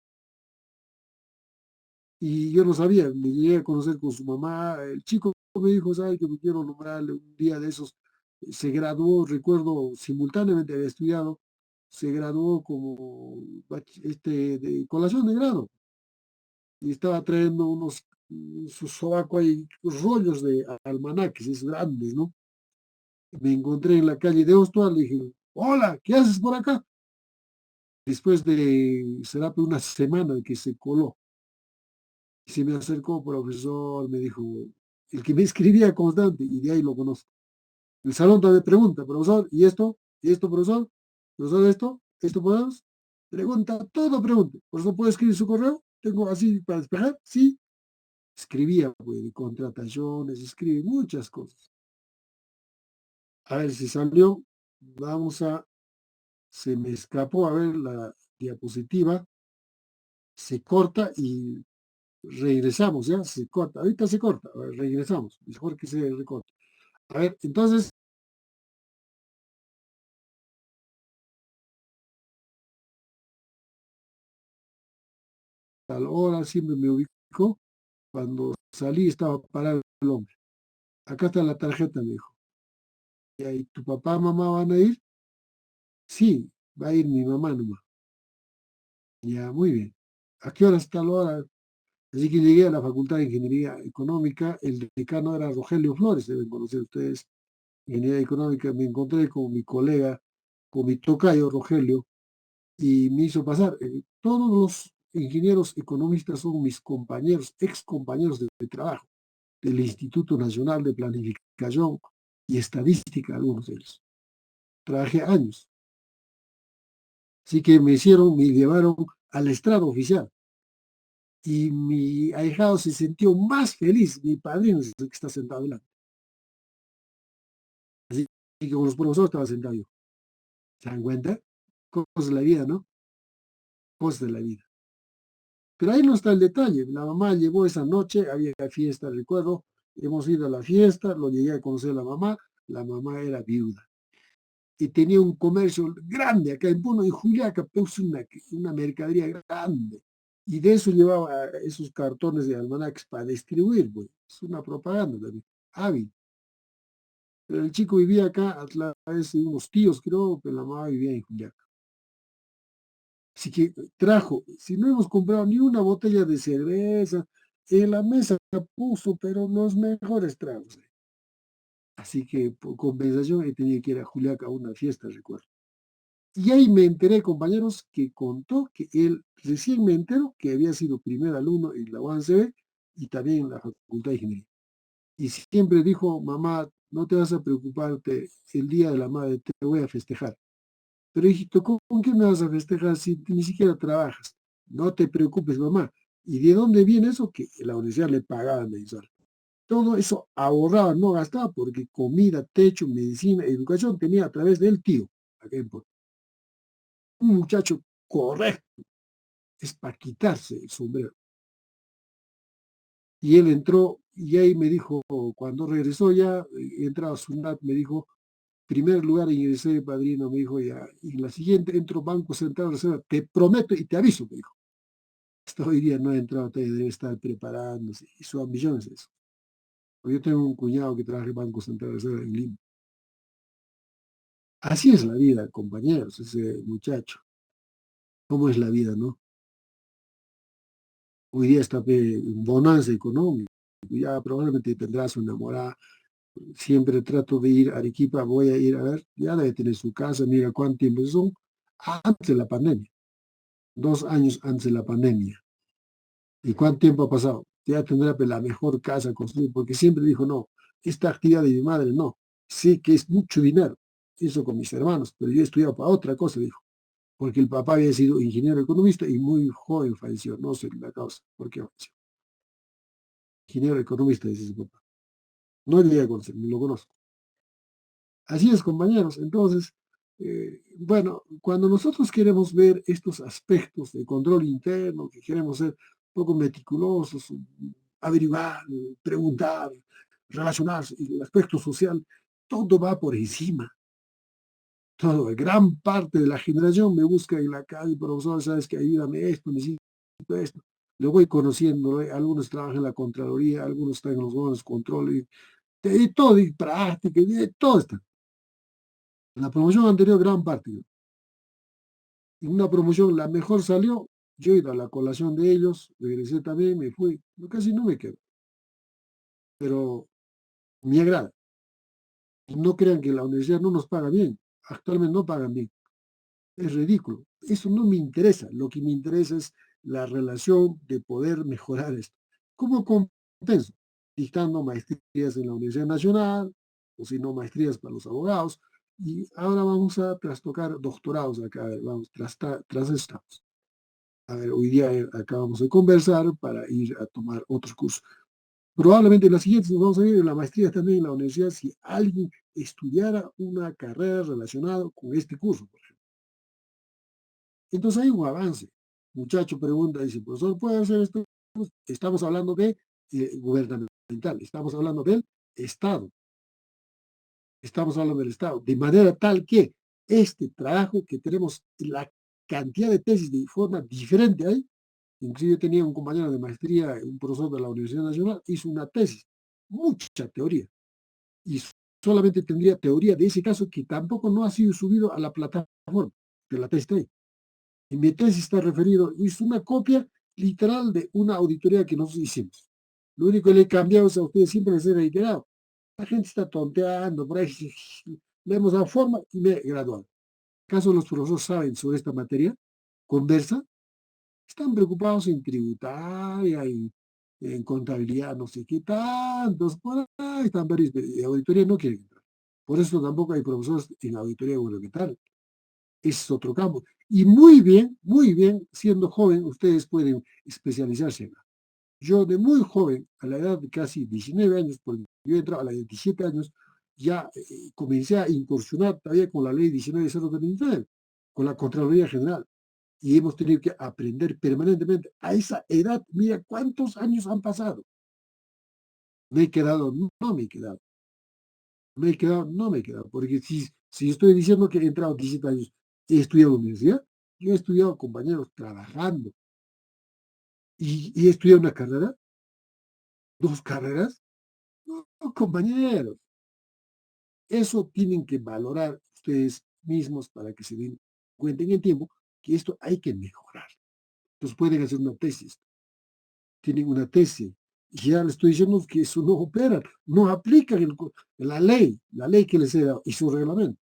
Y yo no sabía, me llegué a conocer con su mamá. El chico me dijo, ¿sabe que me quiero nombrarle un día de esos? Se graduó, recuerdo, simultáneamente había estudiado, se graduó como de colación de grado y estaba trayendo su sobaco ahí, rollos de almanaques, es grandes, ¿no? Me encontré en la calle de Ostoa, le dije, hola, ¿qué haces por acá? Después será por una semana de que se coló. Y se me acercó, profesor, me dijo, el que me escribía constante, y de ahí lo conozco. El salón todavía pregunta, profesor, ¿y esto? ¿Y esto, profesor? ¿Profesor, esto? ¿Esto podemos? Pregunta, todo pregunta. ¿Profesor puede escribir su correo? ¿Tengo así para despejar? Sí. Escribía, pues, de contrataciones, escribe muchas cosas. A ver si salió. Se me escapó a ver la diapositiva. Se corta y regresamos, ¿ya? Se corta. Ahorita se corta. A ver, regresamos. Mejor que se recorte. A ver, entonces, a la hora siempre me ubico. Cuando salí estaba parado el hombre. Acá está la tarjeta, me dijo. ¿Y ahí tu papá, mamá van a ir? Sí, va a ir mi mamá nomás. Ya, muy bien. ¿A qué hora está la hora? Así que llegué a la Facultad de Ingeniería Económica. El decano era Rogelio Flores, deben conocer ustedes. Ingeniería Económica, me encontré con mi colega, con mi tocayo Rogelio, y me hizo pasar. Todos los ingenieros economistas son mis compañeros, ex compañeros de trabajo del Instituto Nacional de Planificación y Estadística, algunos de ellos. Trabajé años. Así que me llevaron al estrado oficial. Y mi ahijado se sintió más feliz, mi padrino es el que está sentado adelante. Así que con los profesores estaba sentado yo. ¿Se dan cuenta? Cosas de la vida, ¿no? Cosas de la vida. Pero ahí no está el detalle. La mamá llegó esa noche, había fiesta, recuerdo. Hemos ido a la fiesta, lo llegué a conocer a la mamá. La mamá era viuda. Y tenía un comercio grande acá en Puno, en Juliaca, puso una mercadería grande. Y de eso llevaba esos cartones de almanaques para distribuir, pues. Es una propaganda también, hábil. Pero el chico vivía acá a través de unos tíos, creo, pero la mamá vivía en Juliaca. Así que trajo, si no hemos comprado ni una botella de cerveza, en la mesa puso, pero los mejores tragos. Así que por compensación he tenido que ir a Juliaca a una fiesta, recuerdo. Y ahí me enteré, compañeros, que contó que él recién me enteró que había sido primer alumno en la UANCB y también en la Facultad de Ingeniería. Y siempre dijo, mamá, no te vas a preocuparte, el Día de la Madre te voy a festejar. Pero hijito, ¿con qué me vas a festejar si ni siquiera trabajas? No te preocupes, mamá. ¿Y de dónde viene eso? Que la universidad le pagaba mensual. Todo eso ahorraba, no gastaba, porque comida, techo, medicina, educación tenía a través del tío. Acá en Puerto. Un muchacho correcto, es para quitarse el sombrero. Y él entró y ahí me dijo, cuando regresó ya, entraba a SUNAT, me dijo, primer lugar ingresé, padrino, me dijo, ya, y en la siguiente entro Banco Central de Reserva, te prometo y te aviso, me dijo. Hasta hoy día no ha entrado, todavía debe estar preparándose, y su ambición es eso. Yo tengo un cuñado que trabaja en Banco Central de Reserva en Lima. Así es la vida, compañeros, ese muchacho. ¿Cómo es la vida, no? Hoy día está en bonanza económica, ya probablemente tendrá su enamorada. Siempre trato de ir a Arequipa, voy a ir a ver, ya debe tener su casa, mira cuánto tiempo son, antes de la pandemia, 2 años antes de la pandemia. ¿Y cuánto tiempo ha pasado? Ya tendrá pues, la mejor casa construida, porque siempre dijo, no, esta actividad de mi madre no. Sé que es mucho dinero, eso con mis hermanos, pero yo he estudiado para otra cosa, dijo, porque el papá había sido ingeniero economista y muy joven falleció, no sé la causa, por qué falleció. Ingeniero economista, dice su papá. No llegué a conocer, ni lo conozco. Así es, compañeros. Entonces, bueno, cuando nosotros queremos ver estos aspectos de control interno, que queremos ser un poco meticulosos, averiguar, preguntar, relacionarse, y el aspecto social, todo va por encima. Todo, gran parte de la generación me busca en la calle, profesor, sabes que ayúdame esto, necesito esto. Lo voy conociendo, algunos trabajan en la Contraloría, algunos están en los órganos de control, y todo, y práctica, y todo está. En la promoción anterior, gran parte. En una promoción, la mejor salió, yo he ido a la colación de ellos, regresé también, me fui, casi no me quedo, pero me agrada. No crean que la universidad no nos paga bien, actualmente no pagan bien. Es ridículo. Eso no me interesa. Lo que me interesa es la relación de poder mejorar esto. ¿Cómo compenso? Dictando maestrías en la Universidad Nacional, o si no, maestrías para los abogados. Y ahora vamos a trastocar doctorados acá. A ver, vamos, tras estamos. A ver, hoy día acabamos de conversar para ir a tomar otros cursos. Probablemente en las siguientes nos vamos a ir en la maestría también en la universidad si alguien estudiara una carrera relacionada con este curso, por ejemplo. Entonces hay un avance. Muchacho pregunta, dice, profesor, ¿puede hacer esto? Estamos hablando de gubernamental, estamos hablando del Estado, estamos hablando del Estado, de manera tal que este trabajo que tenemos, la cantidad de tesis de forma diferente ahí, inclusive yo tenía un compañero de maestría, un profesor de la Universidad Nacional, hizo una tesis, mucha teoría, y solamente tendría teoría de ese caso que tampoco no ha sido subido a la plataforma de la tesis. En mi tesis está referido, es una copia literal de una auditoría que nosotros hicimos. Lo único que le he cambiado es a ustedes siempre les he reiterado. La gente está tonteando, por ahí le hemos dado forma y me he graduado. ¿Acaso los profesores saben sobre esta materia? ¿Conversa? Están preocupados en tributaria y en contabilidad, no sé qué tantos, por ahí están varios, de auditoría no quieren entrar. Por eso tampoco hay profesores en auditoría gubernamental. Ese es otro campo. Y muy bien, siendo joven, ustedes pueden especializarse en. Yo de muy joven, a la edad de casi 19 años, porque yo entraba a la de 17 años, ya comencé a incursionar todavía con la ley 19.039, con la Contraloría General. Y hemos tenido que aprender permanentemente. A esa edad, mira cuántos años han pasado. Me he quedado, no me he quedado. Me he quedado, no me he quedado. Porque si estoy diciendo que he entrado 17 años, he estudiado en la universidad, yo he estudiado compañeros trabajando. Y he estudiado una carrera, dos carreras, no, compañeros. Eso tienen que valorar ustedes mismos para que se den cuenta en el tiempo que esto hay que mejorar. Entonces pueden hacer una tesis, tienen una tesis, y ya les estoy diciendo que eso no opera, no aplican la ley que les he dado y su reglamento.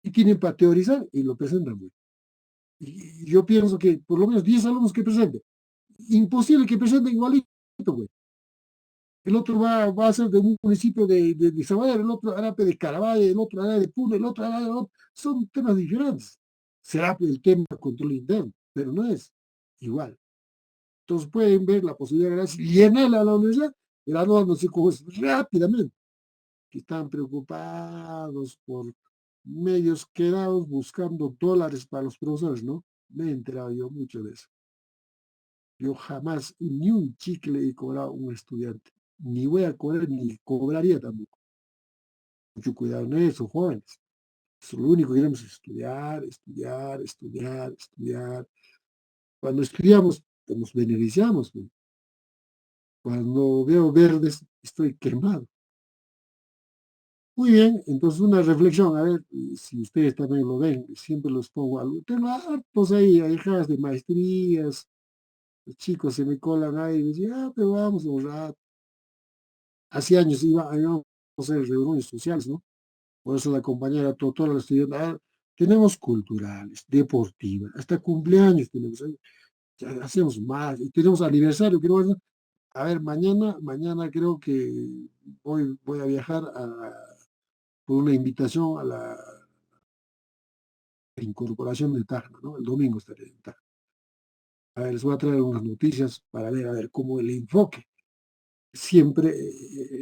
Y tienen para teorizar y lo presentan. Y yo pienso que por lo menos 10 alumnos que presenten, imposible que presenten igualito, güey. El otro va a ser de un municipio de Salvador, el otro hará de Caravaggio, el otro hará de Puno, el otro hará de otro. Son temas diferentes. Será el tema de control interno, pero no es igual. Entonces pueden ver la posibilidad de llenarla a la universidad, graduándose con eso rápidamente. Que están preocupados por medios quedados buscando dólares para los profesores, ¿no? Me he enterado yo mucho de eso. Yo jamás ni un chicle he cobrado a un estudiante. Ni voy a cobrar, ni cobraría tampoco. Mucho cuidado en eso, jóvenes. Eso, lo único que queremos es estudiar, estudiar, estudiar, estudiar. Cuando estudiamos, nos beneficiamos. ¿No? Cuando veo verdes, estoy quemado. Muy bien, entonces una reflexión, a ver si ustedes también lo ven, siempre los pongo algo. Tengo hartos ahí, hijas de maestrías, los chicos se me colan ahí y me dicen, pero vamos un rato. Hace años íbamos a hacer reuniones sociales, ¿no? Por eso la compañera toda la estudiante, tenemos culturales, deportivas, hasta cumpleaños tenemos, hacemos más, y tenemos aniversario, que no, A ver, mañana creo que voy a viajar por una invitación a la incorporación de Tacna, ¿no? El domingo estaré en Tacna. A ver, les voy a traer unas noticias para ver, a ver, cómo el enfoque. Siempre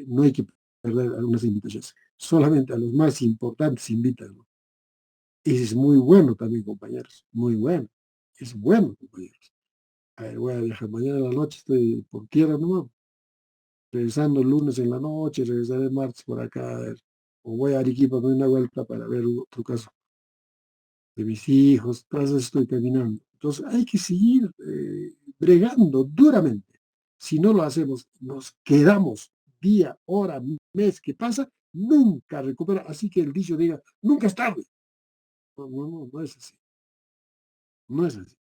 no hay que perder algunas invitaciones. Solamente a los más importantes se invitan, ¿no? Y es muy bueno también, compañeros. Muy bueno. Es bueno, compañeros. A ver, voy a viajar mañana en la noche, estoy por tierra, ¿no? Regresando el lunes en la noche, regresaré el martes por acá, a ver. O voy a Arequipa, doy una vuelta para ver otro caso de mis hijos, tras eso estoy terminando. Entonces hay que seguir bregando duramente. Si no lo hacemos, nos quedamos día, hora, mes que pasa, nunca recupera. Así que el dicho diga, nunca es tarde. No es así. No es así.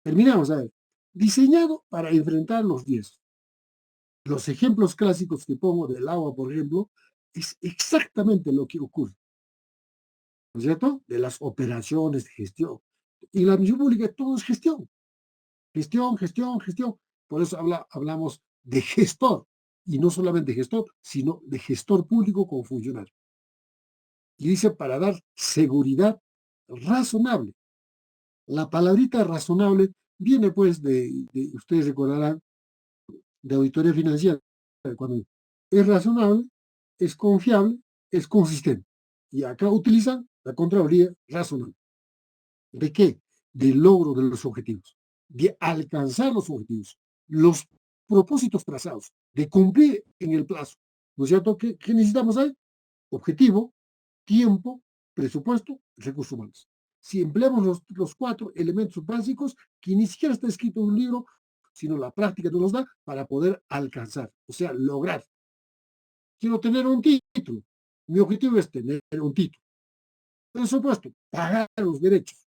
Terminamos, a ver. Diseñado para enfrentar los riesgos. Los ejemplos clásicos que pongo del agua, por ejemplo, es exactamente lo que ocurre, ¿no es cierto? De las operaciones de gestión. Y la misión pública todo es gestión. Gestión, gestión, gestión. Por eso hablamos de gestor, y no solamente gestor, sino de gestor público con funcionario. Y dice para dar seguridad razonable. La palabrita razonable viene pues ustedes recordarán, de auditoría financiera. Cuando es razonable, es confiable, es consistente. Y acá utilizan la Contraloría razonable. ¿De qué? Del logro de los objetivos, de alcanzar los objetivos, los propósitos trazados, de cumplir en el plazo. ¿No es cierto? ¿Qué necesitamos ahí? Objetivo, tiempo, presupuesto, recursos humanos. Si empleamos los cuatro elementos básicos que ni siquiera está escrito en un libro, sino la práctica nos los da para poder alcanzar, o sea, lograr. Quiero tener un título. Mi objetivo es tener un título. Presupuesto, pagar los derechos.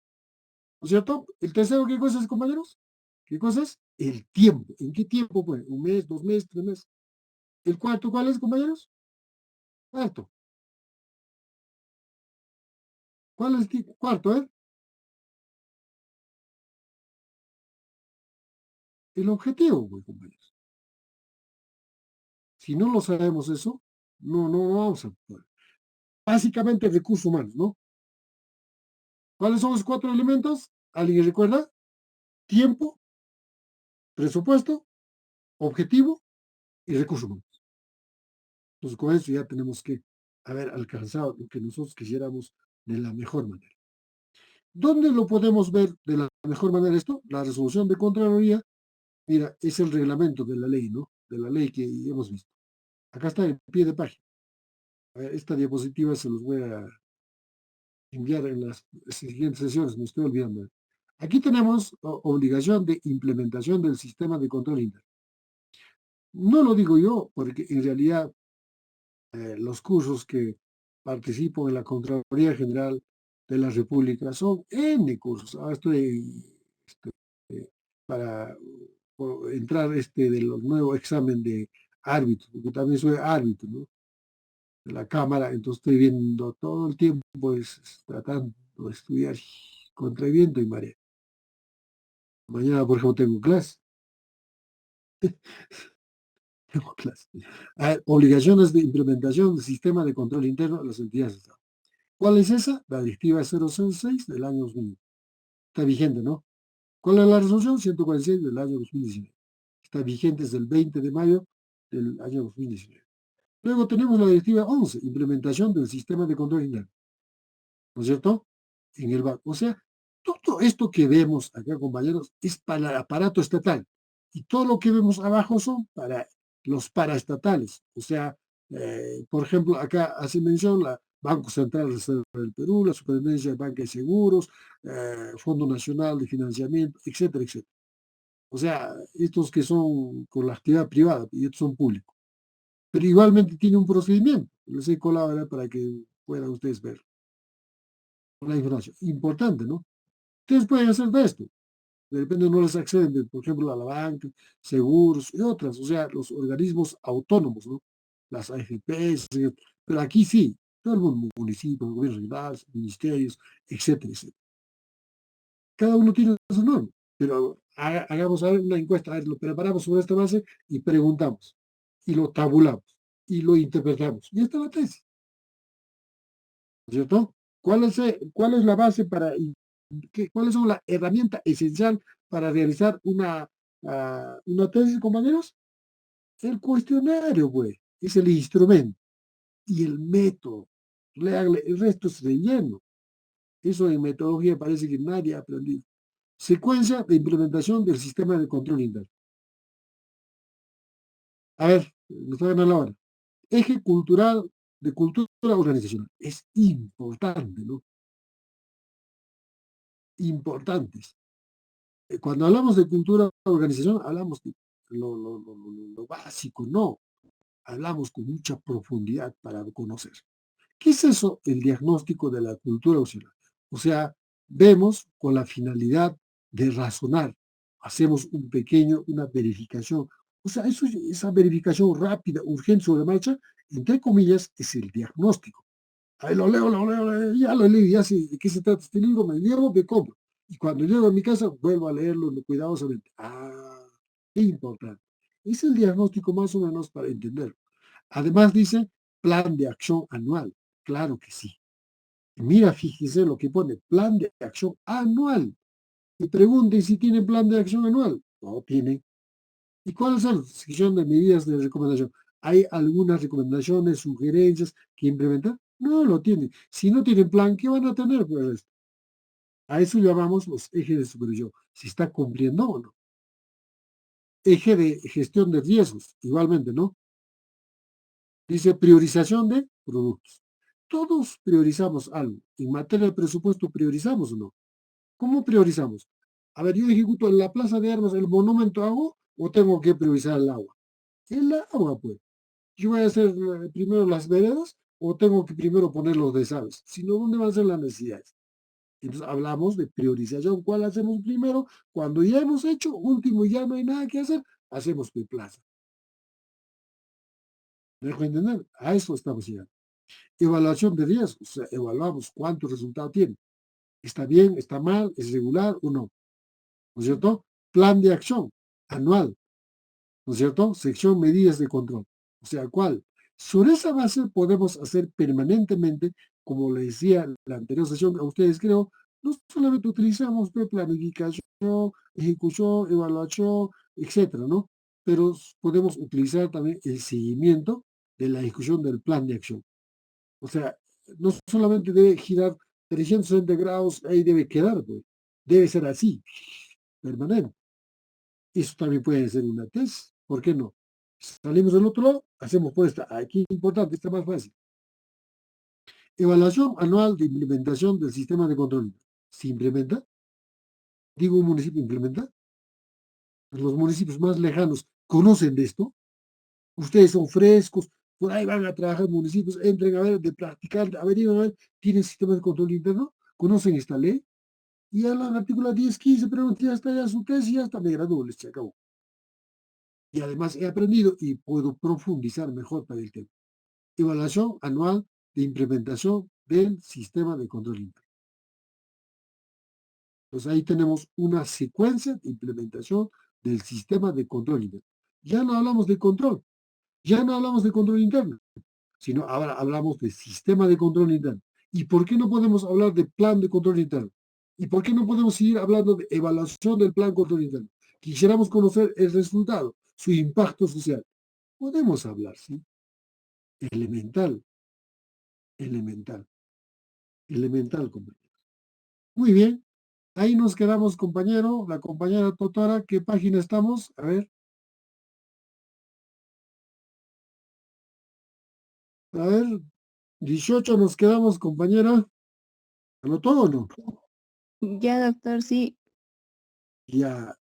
¿No es cierto? El tercero, ¿qué cosa es, compañeros? ¿Qué cosa es? El tiempo. ¿En qué tiempo? Pues, un mes, 2 meses, 3 meses. El cuarto, ¿cuál es, compañeros? Cuarto. ¿Cuál es el cuarto, El objetivo, pues, compañeros. Si no lo sabemos eso, no vamos a poder. Básicamente, recursos humanos, ¿no? ¿Cuáles son los cuatro elementos? ¿Alguien recuerda? Tiempo, presupuesto, objetivo y recursos humanos. Entonces, con eso ya tenemos que haber alcanzado lo que nosotros quisiéramos de la mejor manera. ¿Dónde lo podemos ver de la mejor manera esto? La resolución de Contraloría, mira, es el reglamento de la ley, ¿no? De la ley que hemos visto. Acá está en pie de página. A ver, esta diapositiva se los voy a enviar en las siguientes sesiones, me estoy olvidando. Aquí tenemos obligación de implementación del sistema de control interno. No lo digo yo, porque en realidad los cursos que participo en la Contraloría General de la República son N cursos. Ahora estoy para entrar del nuevo examen de árbitro, porque también soy árbitro, ¿no? De la Cámara, entonces estoy viendo todo el tiempo, pues tratando de estudiar contra viento y marea. Mañana, por ejemplo, tengo clase. Tengo clase. A ver, obligaciones de implementación del sistema de control interno de las entidades de Estado. ¿Cuál es esa? La directiva 006 del año 2000. Está vigente, ¿no? ¿Cuál es la resolución? 146 del año 2019. Está vigente desde el 20 de mayo del año 2019. Luego tenemos la directiva 11, implementación del sistema de control interno. ¿No es cierto? En el banco. O sea, todo esto que vemos acá, compañeros, es para el aparato estatal. Y todo lo que vemos abajo son para los paraestatales. O sea, por ejemplo, acá hace mención la Banco Central Reserva del Perú, la Superintendencia de Banca y Seguros, Fondo Nacional de Financiamiento, etcétera, etcétera. O sea, estos que son con la actividad privada y estos son públicos. Pero igualmente tiene un procedimiento. Les he colado para que puedan ustedes ver la información. Importante, ¿no? Ustedes pueden hacer de esto. De repente no les acceden, por ejemplo, a la banca, seguros y otras, o sea, los organismos autónomos, ¿no? Las AFPs, pero aquí sí, todo el mundo, municipios, gobiernos regionales, ministerios, etcétera, etcétera. Cada uno tiene su norma, pero hagamos una encuesta, a ver, lo preparamos sobre esta base y preguntamos, y lo tabulamos, y lo interpretamos. Y esta es la tesis, ¿no es cierto? Cuál es la base para, cuáles son las herramientas esenciales para realizar una tesis, compañeros? El cuestionario, pues, es el instrumento y el método. El resto es relleno. Eso en metodología parece que nadie ha aprendido. Secuencia de implementación del sistema de control interno. A ver, me está ganando la hora. Eje cultural de cultura organizacional. Es importante, ¿no? Importantes. Cuando hablamos de cultura organizacional, hablamos de lo básico, no. Hablamos con mucha profundidad para conocer. ¿Qué es eso? El diagnóstico de la cultura organizacional. O sea, vemos con la finalidad de razonar. Hacemos una verificación. O sea, esa verificación rápida, urgente sobre marcha, entre comillas, es el diagnóstico. Ahí ya lo leí, ya sé de qué se trata este libro, me llevo, me compro. Y cuando llego a mi casa, vuelvo a leerlo cuidadosamente. Qué importante. Es el diagnóstico más o menos para entenderlo. Además dice plan de acción anual. Claro que sí. Mira, fíjese lo que pone, plan de acción anual. Y pregunten si tienen plan de acción anual. No tienen. ¿Y cuáles son? Sección de medidas de recomendación. ¿Hay algunas recomendaciones, sugerencias que implementar? No lo tienen. Si no tienen plan, ¿qué van a tener? Pues a eso llamamos los ejes de supervisión. Si está cumpliendo o no. Eje de gestión de riesgos, igualmente, ¿no? Dice priorización de productos. Todos priorizamos algo. En materia de presupuesto, ¿priorizamos o no? ¿Cómo priorizamos? A ver, yo ejecuto en la plaza de armas el monumento hago o tengo que priorizar el agua. El agua, pues. Yo voy a hacer primero las veredas o tengo que primero poner los desagües. Si no, ¿dónde van a ser las necesidades? Entonces hablamos de priorización. ¿Cuál hacemos primero? Cuando ya hemos hecho, último, ya no hay nada que hacer, hacemos de plaza. ¿Me dejo entender? A eso estamos llegando. Evaluación de riesgos. O sea, evaluamos cuántos resultados tiene. ¿Está bien? ¿Está mal? ¿Es regular o no? ¿No es cierto? Plan de acción anual. ¿No es cierto? Sección medidas de control. O sea, ¿cuál? Sobre esa base podemos hacer permanentemente, como le decía en la anterior sesión a ustedes creo, no solamente utilizamos planificación, ejecución, evaluación, etcétera, ¿no? Pero podemos utilizar también el seguimiento de la ejecución del plan de acción. O sea, no solamente debe girar 360 grados, ahí debe quedar, pues. Debe ser así, permanente. Eso también puede ser una tesis, ¿por qué no? Salimos del otro lado, hacemos por esta. Aquí importante, está más fácil. Evaluación anual de implementación del sistema de control. ¿Se implementa? Digo, un municipio implementa. Los municipios más lejanos conocen de esto. Ustedes son frescos, por ahí van a trabajar municipios, entren a ver, de practicar, averigüen a ver, ¿tienen sistema de control interno? ¿Conocen esta ley? Y a la artículo 10, 15, pregunté, ya está ya su tesis, ya está, me graduó, se acabó. Y además he aprendido y puedo profundizar mejor para el tema. Evaluación anual de implementación del sistema de control interno. Entonces ahí tenemos una secuencia de implementación del sistema de control interno. Ya no hablamos de control, ya no hablamos de control interno, sino ahora hablamos de sistema de control interno. ¿Y por qué no podemos hablar de plan de control interno? ¿Y por qué no podemos seguir hablando de evaluación del plan de control interno? Quisiéramos conocer el resultado, su impacto social. Podemos hablar, ¿sí? Elemental, elemental, elemental, compañero. Muy bien, ahí nos quedamos, compañero. La compañera Totora, ¿qué página estamos? A ver, 18 nos quedamos, compañera. ¿Anotó o no? Ya, doctor, sí. Ya,